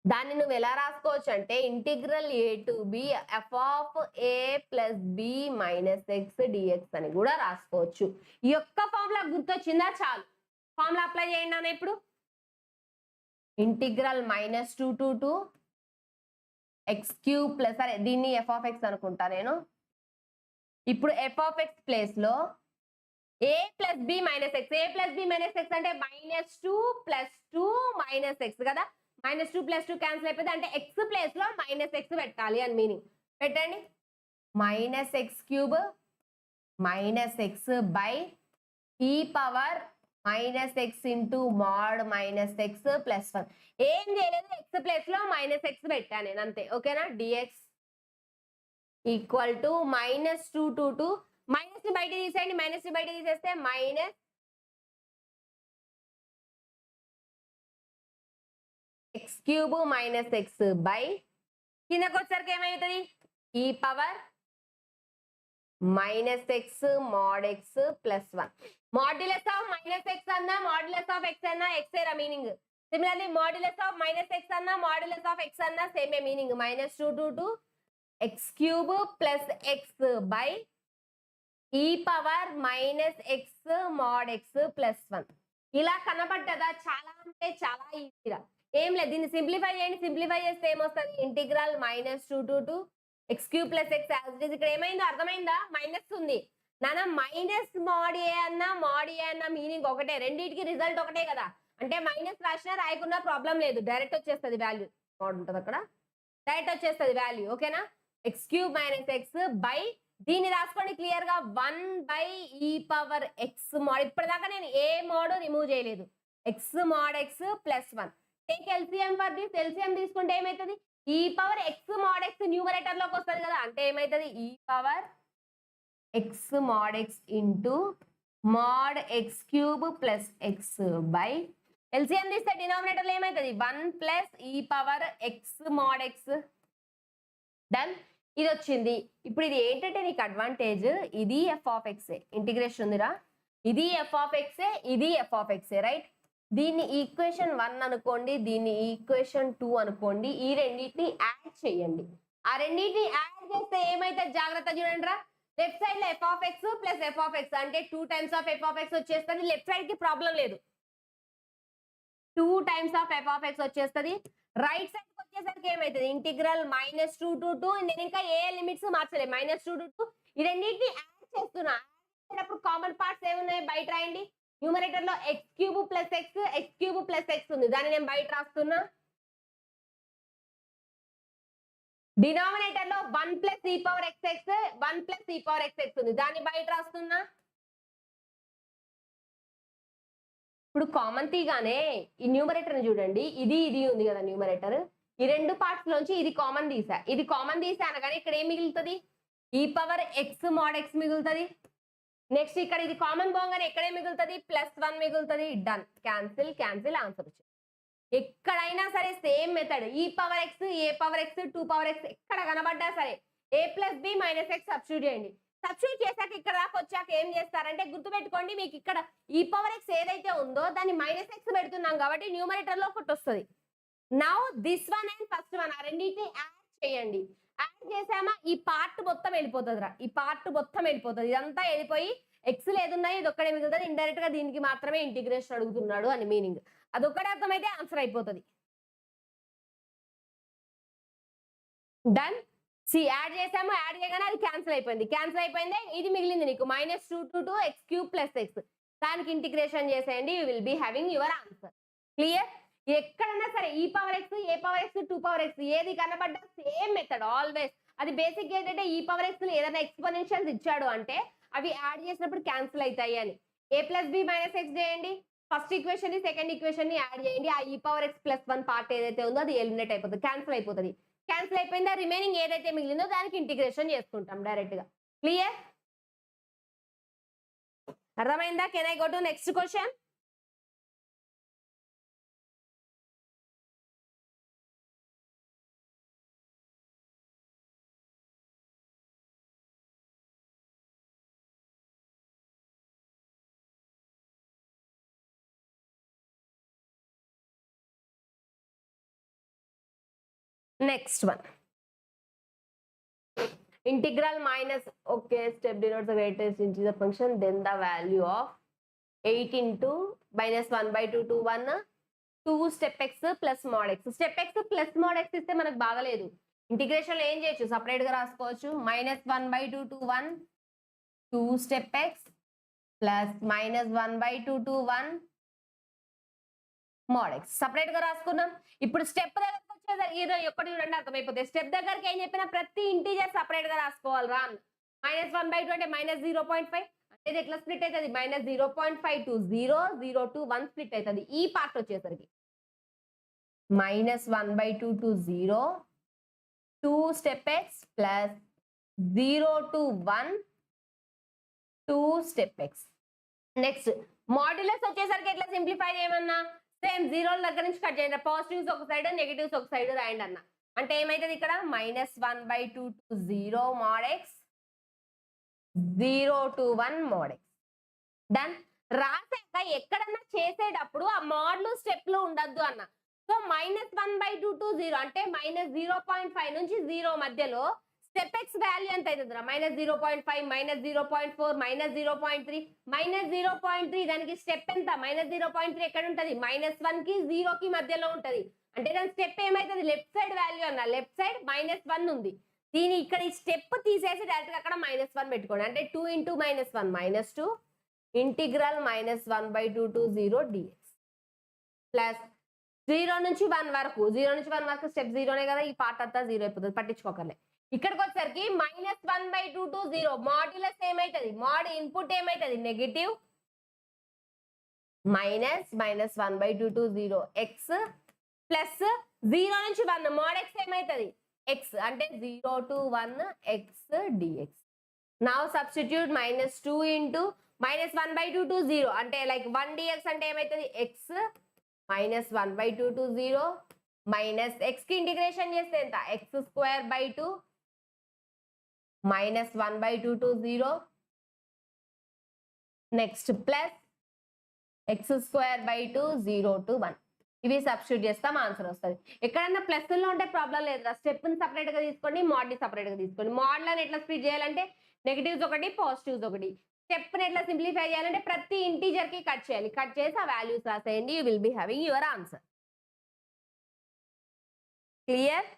దాన్ని నువ్వు ఎలా రాసుకోవచ్చు అంటే integral a to b f of a plus b minus x dx అని కూడా రాసుకోవచ్చు. ఈ యొక్క ఫార్ములా గుర్తొచ్చిందా, చాలు. ఫార్ములా అప్లై చేయండి అన్న. ఇప్పుడు integral -2 to 2 x cube plus, సరే దీన్ని f of x అనుకుంటా నేను. ఇప్పుడు f of x ప్లేస్ లో a plus b minus x, a plus b minus x అంటే -2 ప్లస్ 2 మైనస్ x కదా. -2 ప్లస్ 2 క్యాన్సిల్ అయిపోయింది అంటే x ప్లేస్ లో -x పెట్టాలి అని మీనింగ్. పెట్టండి. -x cube minus x by e power -x into mod -x plus 1. ఏం చేయలేదు, x ప్లేస్ లో -x పెట్టాను నేను అంతే. ఓకేనా, dx equal to -2 to 2 minus ని బయట తీసేయండి. మైనస్ ని బయట తీసేస్తే minus x cube minus x by కిందకి వచ్చేసరికి ఏమవుతుంది e power -x mod x plus 1. Modulus of -x అన్నా మాడ్యులస్ ఆఫ్ x అన్నా x ఏ meaning. Similarly modulus of -x అన్నా మాడ్యులస్ ఆఫ్ x అన్నా సేమే meaning. -2 to 2 x cube plus x by e power -x mod x plus 1. ఇలా కనబడ్డదా? చాలా అంటే చాలా ఈజీగా. ఏం లేదు, దీన్ని సింప్లిఫై చేయండి. సింప్లిఫై చేస్తే ఏమొస్తుంది integral -2 to 2 x cube plus x. ఇక్కడ ఏమైందో అర్థమైందా? మైనస్ ఉంది నాన్న. మైనస్ మోడ్ ఏ అన్నా మీనింగ్ ఒకటే, రెండింటికి రిజల్ట్ ఒకటే కదా. అంటే మైనస్ రాసినా రాయకుండా ప్రాబ్లం లేదు, డైరెక్ట్ వచ్చేస్తుంది వాల్యూ. మోడ్ ఉంటుంది అక్కడ, డైరెక్ట్ వచ్చేస్తుంది వాల్యూ. ఓకేనా, x cube minus x by దీన్ని రాసుకోండి క్లియర్ గా 1 by e power x mode. ఇప్పటిదాకా నేను ఏ మోడ్ రిమూవ్ చేయలేదు. x mode x plus 1. Take LCM for this. LCM తీసుకుంటే ఏమవుతుంది e power x mode x numerator లోకి వస్తుంది కదా. అంటే ఏమవుతుంది e power x mode x into mode x cube plus x by LCM తీస్తే డినామినేటర్లో ఏమవుతుంది 1 ప్లస్ ఈ power x mod X. Done. ఇది వచ్చింది. ఇప్పుడు ఇది ఏంటంటే నీకు అడ్వాంటేజ్, ఇది ఎఫ్ ఆఫ్ ఎక్సే ఇంటిగ్రేషన్ ఉందిరా, ఇది ఎఫ్ ఆఫ్ ఎక్సే, ఇది ఎఫ్ ఆఫ్ ఎక్సే, రైట్. దీన్ని ఈక్వేషన్ 1 అనుకోండి, దీన్ని ఈక్వేషన్ 2 అనుకోండి. ఈ రెండింటిని యాడ్ చేయండి. ఆ రెండింటిని యాడ్ చేస్తే ఏమైతే జాగ్రత్త చూడండి రా. లెఫ్ట్ సైడ్ లో f of X plus F of X అంటే 2 times of F of X వచ్చేస్తుంది. లెఫ్ట్ సైడ్ కి ప్రాబ్లం లేదు, 2 times of F of X వచ్చేస్తుంది. రైట్ సైడ్ కి వచ్చేసరికి ఏమైతుంది ఇంటిగ్రల్ -2 to 2. నేను ఇంకా ఏ లిమిట్స్ మార్చలేదు, -2 to 2. ఈ రెండింటిని యాడ్ చేస్తున్నా. యాడ్ కామన్ పార్ట్స్ ఏమున్నాయి బయట రాయండి. న్యూమరేటర్ లో X cube plus X, X cube plus X ఉంది, దాన్ని నేను బయట రాస్తున్నా. డినామినేటర్ లో 1 ప్లస్ ఈ పవర్ ఎక్స్ ఎక్స్, 1 ప్లస్ ఈ పవర్ ఎక్స్ ఎక్స్ ఉంది, దాన్ని బయట రాస్తున్నా. ఇప్పుడు కామన్ తీగానే ఈ న్యూమరేటర్ చూడండి, ఇది ఇది ఉంది కదా న్యూమరేటర్, ఈ రెండు పార్ట్స్ లోంచి ఇది కామన్ తీసా, ఇది కామన్ తీసా అనగానే ఇక్కడ ఏం మిగులుతుంది ఈ పవర్ ఎక్స్ మోడ్ ఎక్స్ మిగులుతుంది. నెక్స్ట్ ఇక్కడ ఇది కామన్ పోగానే ఎక్కడే మిగులుతుంది +1 మిగులుతుంది. డన్. క్యాన్సిల్ క్యాన్సిల్, ఆన్సర్ వచ్చింది. ఎక్కడైనా సరే సేమ్ మెథడ్, ఈ power x, a power x, 2 power x ఎక్కడ కనబడ్డా సరే a plus b minus x substitute చేయండి. సబ్స్టిట్యూట్ చేశాక ఇక్కడ దాకా వచ్చాక ఏం చేస్తారంటే గుర్తుపెట్టుకోండి, మీకు ఇక్కడ ఈ పవర్ ఎక్స్ ఏదైతే ఉందో దాన్ని -x పెడుతున్నాం కాబట్టి న్యూమరేటర్ లో ఒకటి వస్తుంది. Now this one and first one, ఆ రెండింటిని యాడ్ చేయండి. యాడ్ చేసామా ఈ పార్ట్ మొత్తం వెళ్ళిపోతుంది రా, ఈ పార్ట్ మొత్తం వెళ్ళిపోతుంది, ఇదంతా వెళ్ళిపోయి ఎక్స్ లేదున్నాయి, ఇది ఒక్కడే మిగులుతుంది. ఇండైరెక్ట్ గా దీనికి మాత్రమే ఇంటిగ్రేషన్ అడుగుతున్నాడు అని మీనింగ్. అదొక్కడే అర్థమైతే ఆన్సర్ అయిపోతుంది. డన్. సి యాడ్ చేసాము, యాడ్ చేయగానే అది క్యాన్సిల్ అయిపోయింది, క్యాన్సిల్ అయిపోయింది. ఇది మిగిలింది నీకు -2 to 2 X cube plus X, దానికి ఇంటిగ్రేషన్ చేసేయండి. You will be having your answer. Clear. ఎక్కడన్నా సరే ఈ power x, a power x, 2 power X ఏది కనబడ్డా సేమ్ మెథడ్ ఆల్వేస్. అది బేసిక్ ఏంటంటే ఈ పవర్ ఎక్స్ ఏదైనా ఎక్స్పోనెన్షియల్స్ ఇచ్చాడు అంటే అవి యాడ్ చేసినప్పుడు క్యాన్సిల్ అవుతాయి అని. a plus b minus x చేయండి, ఫస్ట్ ఈక్వేషన్ ని సెకండ్ ఈక్వేషన్ ని యాడ్ చేయండి. ఆ ఈ పవర్ ఎక్స్ +1 పార్ట్ ఏదైతే ఉందో అది ఎలిమినేట్ అయిపోతుంది, క్యాన్సిల్ అయిపోతుంది. క్యాన్సిల్ అయిపోయిందా రిమైనింగ్ ఏదైతే మిగిలిందో దానికి ఇంటిగ్రేషన్ చేసుకుంటాం డైరెక్ట్ గా. క్లియర్. అర్థమైందా? Can I go to next question? Next one. Integral minus, okay, step denotes the greatest integer function, then the value of 8 into -1/2 to 1, 2 step x plus mod x. Step x plus mod x ఇస్తే మనకు బాగలేదు. Integration ఏం చేయొచ్చు, separate గా రాసుకోవచ్చు. -1/2 to 1, 2 step x plus -1/2 to 1 mod x. Separate గా రాసుకున్నాం. ఇప్పుడు స్టెప్ దగ్గర ఏదో ఒక్కటి చూడండి అర్థమైపోతుంది. స్టెప్ దగ్గరికి ఏం చెప్పినా ప్రతి ఇంటీజర్ సపరేట్ గా రాసుకోవాలి రా. -1/2 అంటే -0.5 అంటే ఇది ఎట్లా స్ప్లిట్ అవుతుంది, -0.5 to 0, 0 to 1 స్ప్లిట్ అవుతుంది. ఈ పార్ట్ వచ్చేసరికి -1/2 to 0, 2 step x plus 0 to 1, 2 step x. Next modulus వచ్చేసరికి ఎట్లా సింప్లిఫై చేయమన్నా సేమ్ 0 దగ్గర నుంచి కట్ చేయండి. పాజిటివ్స్ ఒక సైడ్, నెగటివ్స్ ఒక సైడ్ రాయండి అన్న. అంటే ఏమైతుంది ఇక్కడ -1/2 to 0 mod x, 0 to 1 mod x. Done. రాసాక ఎక్కడన్నా చేసేటప్పుడు ఆ మోడ్లు స్టెప్లు ఉండద్దు అన్న. సో -1/2 to 0 అంటే -0.5 నుంచి 0 మధ్యలో స్టెప్ ఎక్స్ వాల్యూ ఎంత అవుతుంది రా, -0.5, -0.4, -0.3, -0.3. దానికి స్టెప్ ఎంత -0.3 ఎక్కడ ఉంటది, -1 కి 0 కి మధ్యలో ఉంటది. అంటే దాని స్టెప్ ఏమైతుంది లెఫ్ట్ సైడ్ వాల్యూ అన్న, లెఫ్ట్ సైడ్ -1 ఉంది. దీని ఇక్కడ ఈ స్టెప్ తీసేసి డైరెక్ట్ గా అక్కడ -1 పెట్టుకోండి. అంటే 2 into -1 -2 integral -1/2 to 0 dx plus 0 నుంచి 1 వరకు, 0 నుంచి 1 వరకు స్టెప్ 0నే కదా, ఈ పార్ట్ అంతా 0 అయిపోతుంది, పట్టించుకోకర్లే. ఇక్కడికి వచ్చేసరికి -1/2 to 0 మాడ్యులస్ ఏమైతుంది, మోడ్ ఇన్పుట్ ఏమైతుంది నెగటివ్, -1/2 to 0 x ప్లస్ 0 నుంచి 1 మోడ్ x ఏమైతుంది x అంటే 0 to 1 x dx. Now substitute -2 into -1/2 to 0 అంటే లైక్ 1 dx అంటే ఏమైతుంది x -1/2 to 0 మైనస్ x కి ఇంటిగ్రేషన్ చేస్తే ఎంత x²/2 -1/2 to 0 next plus x²/2 0 to 1 ఇవి సబ్స్టిట్యూట్ చేస్తాం ఆన్సర్ వస్తుంది. ఎక్కడన్నా ప్లస్లో ఉంటే ప్రాబ్లం లేదు, స్టెప్ ని సపరేట్ గా తీసుకోండి, మోడ్ ని సపరేట్ గా తీసుకోండి. మోడ్ లను ఎట్లా స్ప్లిట్ చేయాలంటే నెగటివ్స్ ఒకటి పాజిటివ్స్ ఒకటి, స్టెప్ ని ఎట్లా సింప్లిఫై చేయాలంటే ప్రతి ఇంటీజర్ కి కట్ చేయాలి, కట్ చేసి ఆ వాల్యూస్ రాసేయండి. You will be having your answer. Clear?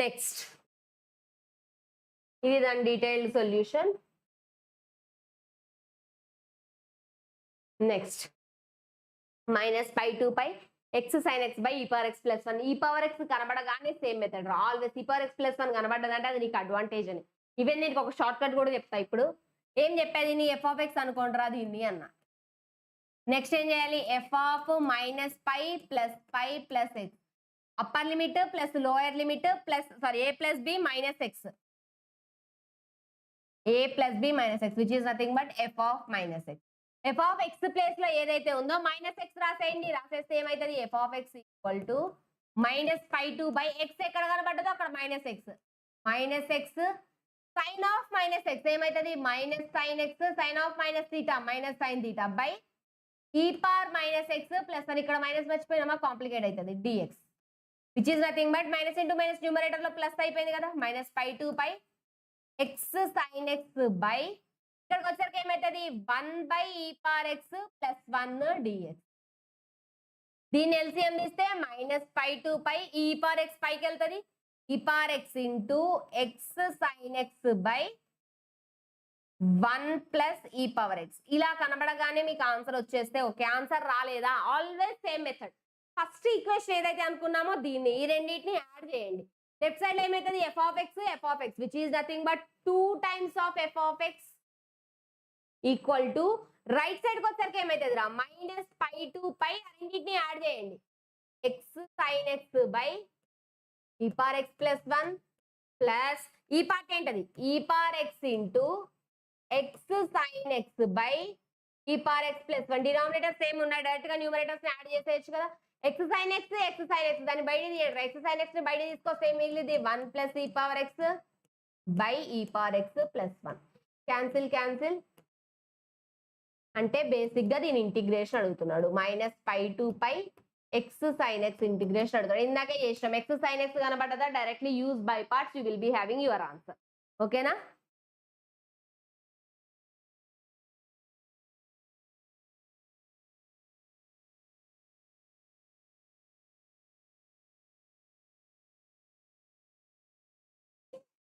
Next ఇది దాని detailed solution. Next -π2π x sin x by e power x plus 1. e power x కనబడగానే same method always. e power x plus 1 కనబడ్డదంటే అది నీకు advantage అని. Even నేను ఒక short cut కూడా చెప్తా. ఇప్పుడు ఏం చెప్పేది, నీ f of x అనుకోండిరా దీన్ని అన్న. నెక్స్ట్ ఏం చేయాలి, f of -π plus π plus x upper limit plus lower limit plus sorry a plus b minus x, a plus b minus x which is nothing but f of minus x. f of x place లో ఏదైతే ఉందో minus x రాసేయండి. రాసేస్తే ఏమైతుంది, f of x equal to -π2 by x ఎక్కడ కనబడ్డదో అక్కడ minus x sin of minus x ఏమైతుంది -sin x sin of minus theta sin theta by e power -x plus అని ఇక్కడ మైనస్ మర్చిపోయినామా కాంప్లికేట్ అవుతుంది dx which is nothing but minus into minus numerator లో plus అయిపోయింది కదా -π2 by x sin x by ఇక్కడికి వచ్చరికి ఏమవుతుంది 1/e power x plus 1 dx. దీన్ని ఎల్సిఎం తీస్తే -π2 by e power x పైకి వెళ్తుంది e power x into x sin x by 1 plus e power x. ఇలా కనబడగానే మీకు ఆన్సర్ వచ్చేస్తే ఓకే. ఆన్సర్ రాలేదా, always same method. First equation ఏదైతే అనుకున్నామో దీన్ని ఈ రెండింటిని యాడ్ చేయండి. లెఫ్ట్ సైడ్ లో ఏమైతుంది f of x which is nothing but 2 times of f of x equal to right side కి వచ్చరికి ఏమైతుంది రా -π2π రెండింటిని యాడ్ చేయండి x sin x by e power x plus 1 plus ఈ పార్ట్ ఏంటది e power x into x sin x by e power x plus 1. Denominator same ఉన్నాయి, direct గా న్యూమరేటర్స్ ని యాడ్ చేసేయచ్చు కదా. x sin x దాన్ని బయట తీయండి. x sin x ని బయట తీసుకొస్తే ఏం మిగిలింది 1 plus e power x by e power x plus 1. Cancel అంటే బేసిక్ గా దీని ఇంటిగ్రేషన్ అడుగుతున్నాడు. -π2π x sin x ఇంటిగ్రేషన్ అడుగుతాడు. ఇందాకే చేసినాం. x sin x కనబడ్డదా, directly use by parts, you will be having your answer. ఓకేనా?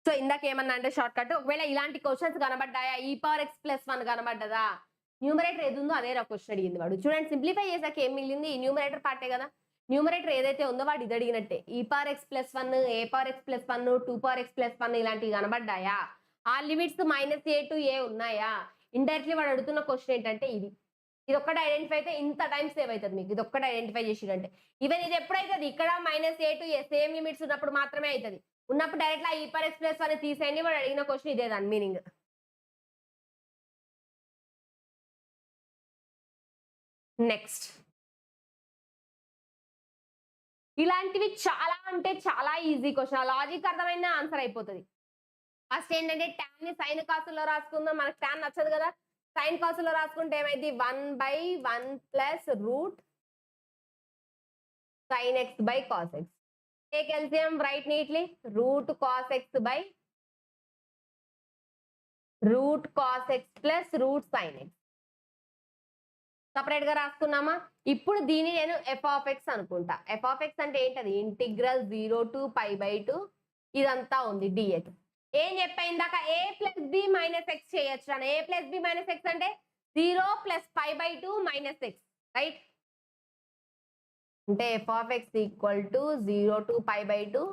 సో ఇందాక ఏమన్నా అంటే షార్ట్ కట్, ఒకవేళ ఇలాంటి క్వశ్చన్స్ కనబడ్డాయా, e power x plus 1 కనబడ్డదా, న్యూమరేటర్ ఏది ఉందో అదే క్వశ్చన్ అడిగింది వాడు. చూడండి సింప్లిఫై చేసాక ఏం మిగిలింది, ఈ న్యూమరేటర్ పార్టే కదా. న్యూమరేటర్ ఏదైతే ఉందో వాడు ఇది అడిగినట్టే. e power x plus 1 a power x plus 1 2 power x plus 1 ఇలాంటివి కనబడ్డాయా, ఆ లిమిట్స్ -a to a ఉన్నాయా. ఇండైరెక్ట్లీ వాడు అడుగుతున్న క్వశ్చన్ ఏంటంటే ఇది ఒక్కటి ఐడెంటిఫై అయితే ఇంత టైం సేవ్ అవుతుంది మీకు. ఇది ఒక్కటి ఐడెంటిఫై చేసిరంటే ఈవెన్ ఇది ఎప్పుడైతుంది ఇక్కడ -a to a same limits ఉన్నప్పుడు మాత్రమే అవుతుంది. ఉన్నప్పుడు డైరెక్ట్ గా e power x plus 1 తీసేయండి. వాడు అడిగిన క్వశ్చన్ ఇదే దాని మీనింగ్. నెక్స్ట్ ఇలాంటివి చాలా అంటే చాలా ఈజీ క్వశ్చన్, లాజిక్ అర్థమైన ఆన్సర్ అయిపోతుంది. ఫస్ట్ ఏంటంటే tan ని సైన్ కాసుల్లో రాసుకుందాం. మనకు tan నచ్చదు కదా, సైన్ కాసుల్లో రాసుకుంటే ఏమైంది 1/1 plus root sin x by cos x. Take LCM, write neatly. Root cos x by root cos x plus root sin x. Separate గా రాసుకున్నామా. ఇప్పుడు దీన్ని నేను f of x అనుకుంటా. f of x అంటే ఏంటది, ఇంటిగ్రల్ 0 to π/2 ఇదంతా ఉంది dx. ఏం చెప్పా ఇందాక a plus b minus x చేయొచ్చు అని. a plus b minus x అంటే 0 plus π/2 minus x, రైట్. అంటే f of x equal to 0 to pi by 2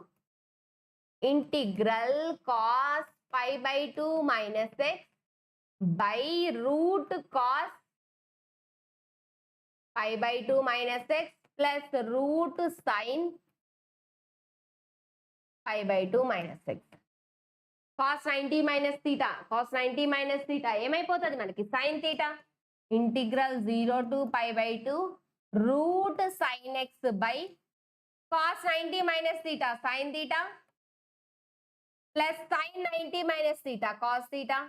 integral cos pi by 2 minus x by root cos pi by 2 minus x plus root sin pi by 2 minus x. cos 90 minus theta, cos 90 minus theta ఏమైపోతుంది మనకి sin theta integral 0 to pi by 2 root sin x by cos 90 minus theta sin theta plus sin 90 minus theta cos theta.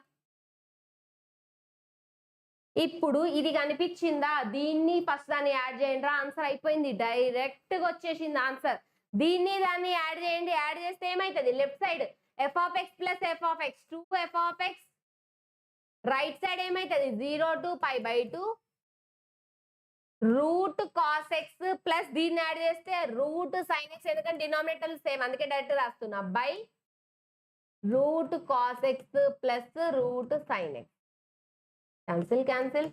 ఇప్పుడు ఇది కనిపించిందా, దీన్ని first దాన్ని add చేయండి, answer అయిపోయింది, direct గా వచ్చేసింది ఆన్సర్. దీన్ని దాన్ని యాడ్ చేయండి, యాడ్ చేస్తే ఏమైతుంది, left side f of x plus f of x 2f of x, right side ఏమైతుంది 0 to pi by 2 root cause X plus దీన్ని యాడ్ చేస్తే రూట్ సైన్ ఎక్స్, ఎందుకంటే డినామినేటర్ సేమ్ అందుకే డైరెక్ట్ రాస్తున్నా, by root cause X plus route sign X. Cancel cancel.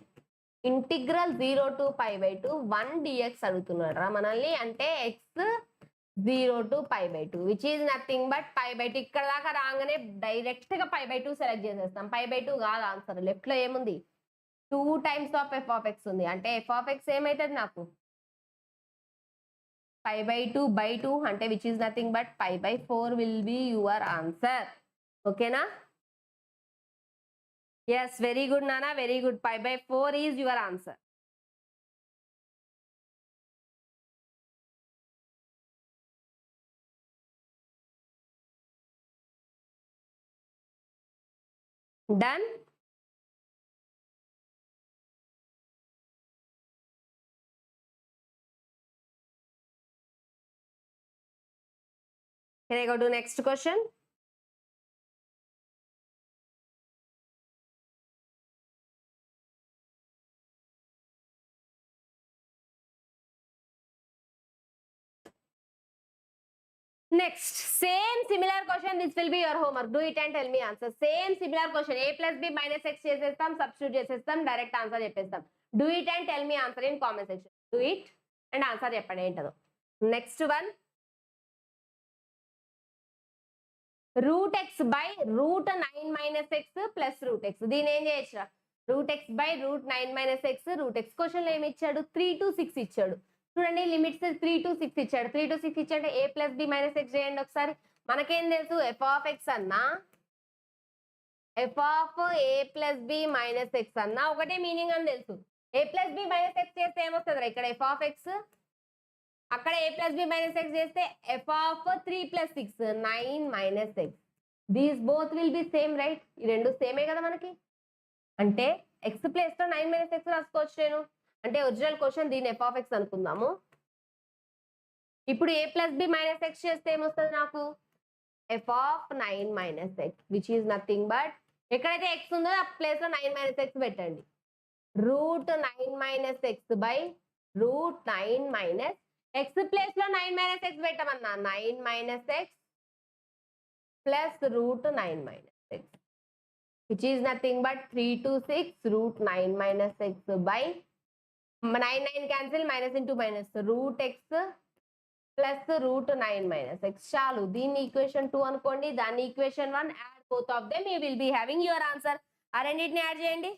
Integral 0 to pi by 2 1 dx అడుగుతున్నాడు రా మనల్ని, అంటే x 0 to pi by 2 which is nothing but pi by 2. ఇక్కడ దాకా రాగానే డైరెక్ట్ గా pi by 2 సెలెక్ట్ చేసేస్తాం. pi by 2 కాదు ఆన్సర్, లెఫ్ట్ లో ఏముంది 2 times of f of x ఉంది, అంటే f of x ఏమైతుంది నాకు pi by 2 by 2, అంటే which is nothing but pi by 4 will be your answer. ఓకేనా? yes, very good Nana, very good. Pi by 4 is your answer. Done? Can I go to next question? Next, same similar question, this will be your homework. Do it and tell me answer. Same similar question, a plus b minus x చేసేస్తాం, substitute చేసేస్తాం, direct answer చెప్పేస్తాం. Do it and tell me answer in comment section. Do it and answer చెప్పండి ఏంటదో. Next one, root x by root 9 minus x plus root x. దీని ఏం చేయొచ్చు, root x by root 9 minus x root x. Question ఏమి ఇచ్చాడు, 3 to 6 ఇచ్చాడు. చూడండి limits 3 to 6 ఇచ్చాడు. 3 to 6 ఇచ్చాడు, a plus b minus x చేయండి ఒకసారి. మనకేం తెలుసు, f of x అన్నా f of a plus b minus x అన్నా ఒకటే మీనింగ్ అని తెలుసు. a plus b minus x చేస్తే ఏమొస్తుంది, ఇక్కడ f of x, అక్కడ a plus b minus x చేస్తే f of 3 plus 6 9 minus x. These both will be same right, ఈ రెండు సేమే కదా మనకి, అంటే x ప్లేస్ లో 9 minus x రాసుకోవచ్చు నేను, అంటే ఒరిజినల్ క్వశ్చన్ దీని f of x అనుకుందాము. ఇప్పుడు a plus b minus x చేస్తే ఏమొస్తుంది నాకు, f of 9 minus x which is nothing but ఎక్కడైతే x ఉందో ఆ ప్లేస్ లో 9 minus x పెట్టండి. Root 9 minus x by root 9 minus x place లో 9 minus x పెట్టమన్నా, 9 minus x plus root 9 minus x which is nothing but 3 to 6 root 9 minus x by 9 9 cancel, minus into minus root x plus root 9 minus x. చాలు, దీన్ని equation 2 అనుకోండి, దాన్ని equation 1, add both of them, you will be having your answer. ఆ రెండింటిని add చేయండి.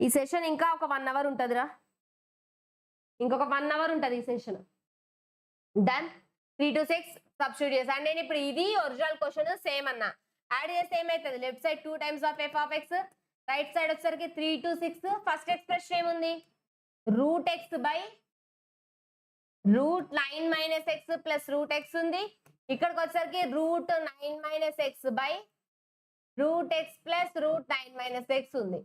ఈ session ఇంకా ఒక 1 hour ఉంటుందిరా, ఇంకొక 1 hour ఉంటుంది ఈ సెషన్. డన్. 3 to 6 సబ్స్టిట్యూట్ చేసి, అంటే నేను ఇప్పుడు ఇది ఒరిజినల్ క్వశ్చన్ సేమ్ అన్న, యాడ్ చేస్తే ఏమవుతుంది, left side 2 times of f of x, right side వచ్చేసరికి 3 to 6. ఫస్ట్ ఎక్స్ప్రెషన్ ఏముంది, root x by root 9 minus x plus root x ఉంది. ఇక్కడికి వచ్చేసరికి root 9 minus x by root x plus root 9 minus x ఉంది.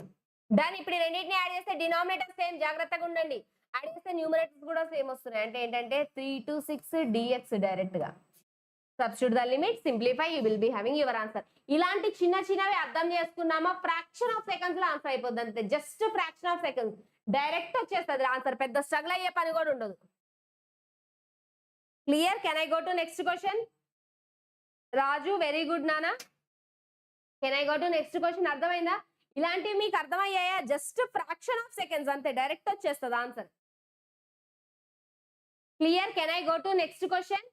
దాని ఇప్పుడు రెండింటిని add చేస్తే డినామినేటర్ సేమ్, జాగ్రత్తగా ఉండండి, యాడ్ చేస్తే న్యూమరేటర్స్ కూడా సేమ్ వస్తున్నాయి. అంటే ఏంటంటే 3 to 6 dx డైరెక్ట్ గా substitute the limit, simplify, you will be having your answer. ఇలాంటి చిన్న చిన్నవి అర్థం చేసుకున్నామా, ఫ్రాక్షన్ ఆఫ్ సెకండ్స్ లో ఆన్సర్ అయిపోద్ది అంతే, just fraction of seconds direct వచ్చేస్తుంది ఆన్సర్, పెద్ద స్ట్రగుల్ అయ్యే పని కూడా ఉండదు. Clear? Can I go to next question? Raju, very good నానా. Can I go to next question? అర్థమైందా? ఇలాంటివి మీకు అర్థమయ్యాయా? జస్ట్ ఫ్రాక్షన్ ఆఫ్ సెకండ్స్ అంతే, డైరెక్ట్ వచ్చేస్తుంది answer. Clear? Can I go to next question?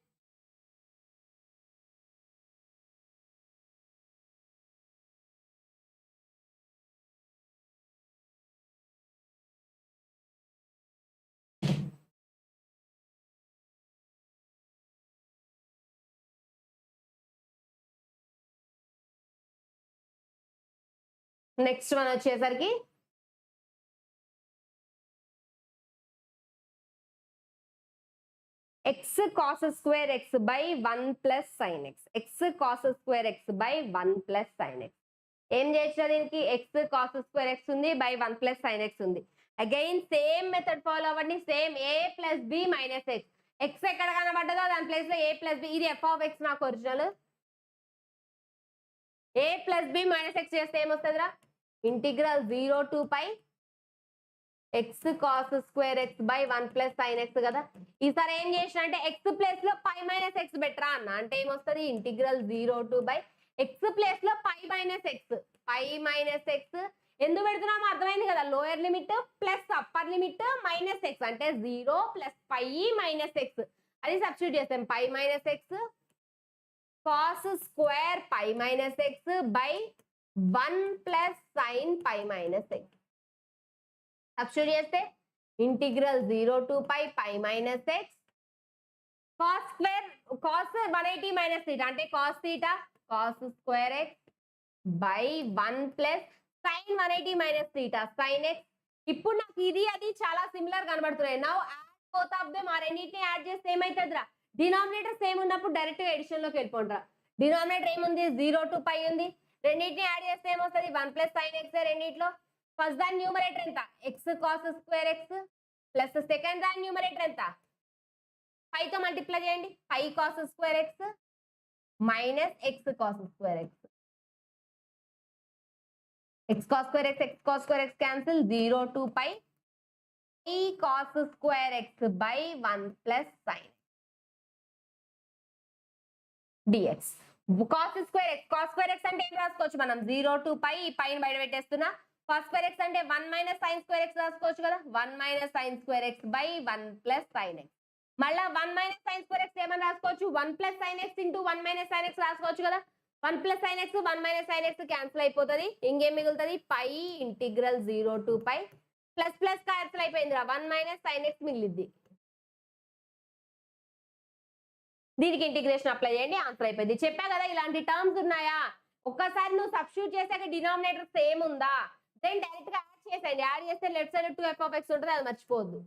Next one వచ్చేసరికి x cos square x by 1 plus sin x. x cos square x by 1 plus sin x. ఏం చేసిన దీనికి? x cos square x ఉంది by 1 plus sin x ఉంది. Again same method follow అవ్వండి. Same a plus b minus x. x ఎక్కడ కనబడ్డదో దాని place లో a plus b. ఇది f of x నాకు original. a plus b minus x చేస్తే ఏమొస్తుందిరా? ఇంటిగ్రల్ 0 to pi x cos square x by 1 plus sin x కదా. ఈసారి ఏం చేసిన అంటే x ప్లేస్ లో pi minus x బెటరా అన్న. అంటే ఏమొస్తుంది? Integral 0 to by x place లో pi minus x. pi minus x ఎందుకు పెడుతున్నామో అర్థమైంది కదా. Lower limit plus upper limit minus x అంటే 0 ప్లస్ pi minus x. అది సబ్స్టిట్యూట్ చేస్తాం. pi minus x cos square pi minus x by 1 plus sin pi minus x. Substitute చేస్తే integral 0 to pi pi minus x cos square cos 180 minus theta అంటే cos theta cos square x by 1 plus sin 180 minus theta sin x. ఇప్పుడు నాకు ఇది అది చాలా similar కనబడుతున్నాయి. Now add both of them. ఆ రెండింటిని యాడ్ చేస్తే ఏమైతుందిరా? డినామినేటర్ సేమ్ ఉన్నప్పుడు డైరెక్ట్ గా ఎడిషన్ లోకి వెళ్ళిపోండిరా. డినామినేటర్ ఏముంది? 0 to pi ఉంది. రెండింటిని యాడ్ చేస్తే ఏమొస్తుంది? 1 plus sin x. రెండింటిలో ఫస్ట్ దాని న్యూమరేటర్ ఎంత? x cos square x plus second దాని న్యూమరేటర్ ఎంత? పై తో మల్టిప్లై చేయండి. పై cos square x minus x cos square x. x cos square x cancel. 0 to pi cos square x by 1 plus sin dx. cos square x అంటే ఏం రాసుకోవచ్చు మనం? 0 to pi పైన బయట పెట్టేస్తున్నా. cos square x అంటే 1 minus sin square x రాసుకోవచ్చు కదా. 1 minus sin square x by 1 plus sin x. మళ్ళా 1 minus sin square x ఏమని రాసుకోవచ్చు? 1 plus sin x into 1 minus sin x రాసుకోవచ్చు కదా. 1 plus sin x 1 minus sin x cancel అయిపోతుంది. ఇంకేం మిగులుతుంది? పై ఇంటిగ్రల్ 0 to pi plus plus cancel అయిపోయింది. 1 minus sin x మిగిలిద్ది. దీనికి ఇంటిగ్రేషన్ అప్లై చేయండి, ఆన్సర్ అయిపోయింది. చెప్పా కదా ఇలాంటి టర్మ్స్ ఉన్నాయా? ఒక్కసారి నువ్వు సబ్స్టిట్యూట్ చేసాక డినామినేటర్ సేమ్ ఉందా, దెన్ డైరెక్ట్ గా యాడ్ చేసేయండి. యాడ్ చేస్తే left side 2f of x ఉంటుంది, అది మర్చిపోవద్దు.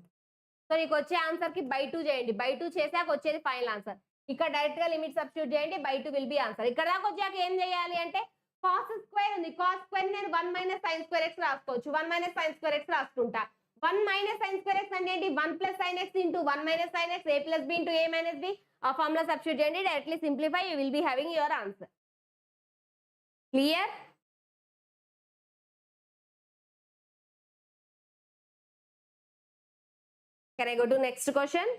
సో నీకు వచ్చే ఆన్సర్ కి బై 2 చేయండి. బై 2 చేసాక వచ్చేది ఫైనల్ ఆన్సర్. ఇక్కడ డైరెక్ట్ గా లిమిట్ సబ్స్టిట్యూట్ చేయండి. By 2 will be answer. ఇక్కడ దాకా వచ్చాక ఏం చేయాలి అంటే cos స్క్వేర్ ఉంది. cos స్క్వేర్ నేను 1 minus sin square x రాసుకోవచ్చు. 1 minus sin square x రాసుకుంటా. 1 minus sin square x అంటే ఏంటి? 1 plus sin x into 1 minus sin x a plus b into a minus b. ఆ ఫార్ములా సబ్స్టిట్యూట్ చేయండి. Directly simplify, you will be having your answer. Clear? Can I go to next question?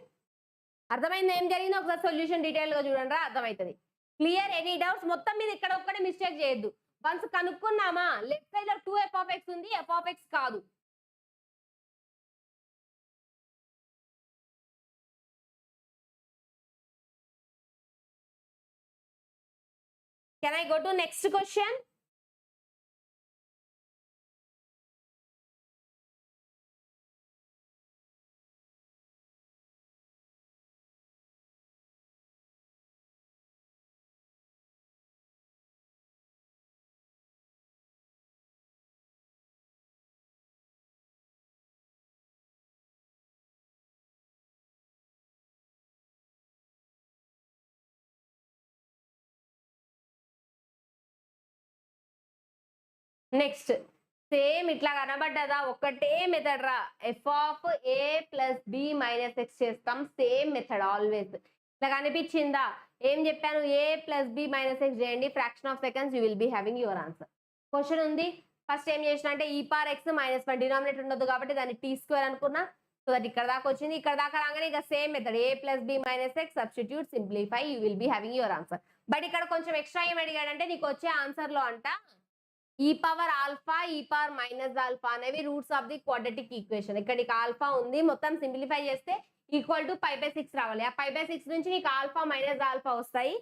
అర్థమైంది ఏం జరిగిందో ఒకసారి solution detail గా చూడండి రా, అర్థమవుతుంది. క్లియర్? Any doubts? మొత్తం మీద ఇక్కడ ఒక్కడే మిస్టేక్ చేయొద్దు. వన్స్ కనుక్కున్నామా లెఫ్ట్ సైడ్ లో 2f of x ఉంది, f of x కాదు. Can I go to next question? Next same ఇట్లా కనబడ్డదా? ఒకటే మెథడ్ రా. F of a plus b minus x చేస్తాం. Same method always. ఇట్లా కనిపించిందా? ఏం చెప్పాను? A plus b minus x చేయండి. Fraction of seconds you will be having your answer. Question ఉంది. ఫస్ట్ ఏం చేసిన అంటే ఈ పార్ ఎక్స్ మైనస్ 1 డినామినేటర్ ఉండదు కాబట్టి దాన్ని టీ స్క్వేర్ అనుకున్నా. సో దట్ ఇక్కడ దాకా వచ్చింది. ఇక్కడ దాకా రాగానే ఇక same method a plus b minus x substitute simplify you will be having your answer. But ఇక్కడ కొంచెం ఎక్స్ట్రా ఏం అడిగాడంటే నీకు వచ్చే ఆన్సర్ లో అంట ఈ పవర్ ఆల్ఫా ఈ పవర్ మైనస్ ఆల్ఫా అనేవి roots of the quadratic equation. ఇక్కడ నీకు ఆల్ఫా ఉంది, మొత్తం సింప్లిఫై చేస్తే ఈక్వల్ టు π/6 రావాలి. ఆ π/6 నుంచి నీకు ఆల్ఫా మైనస్ ఆల్ఫా వస్తాయి.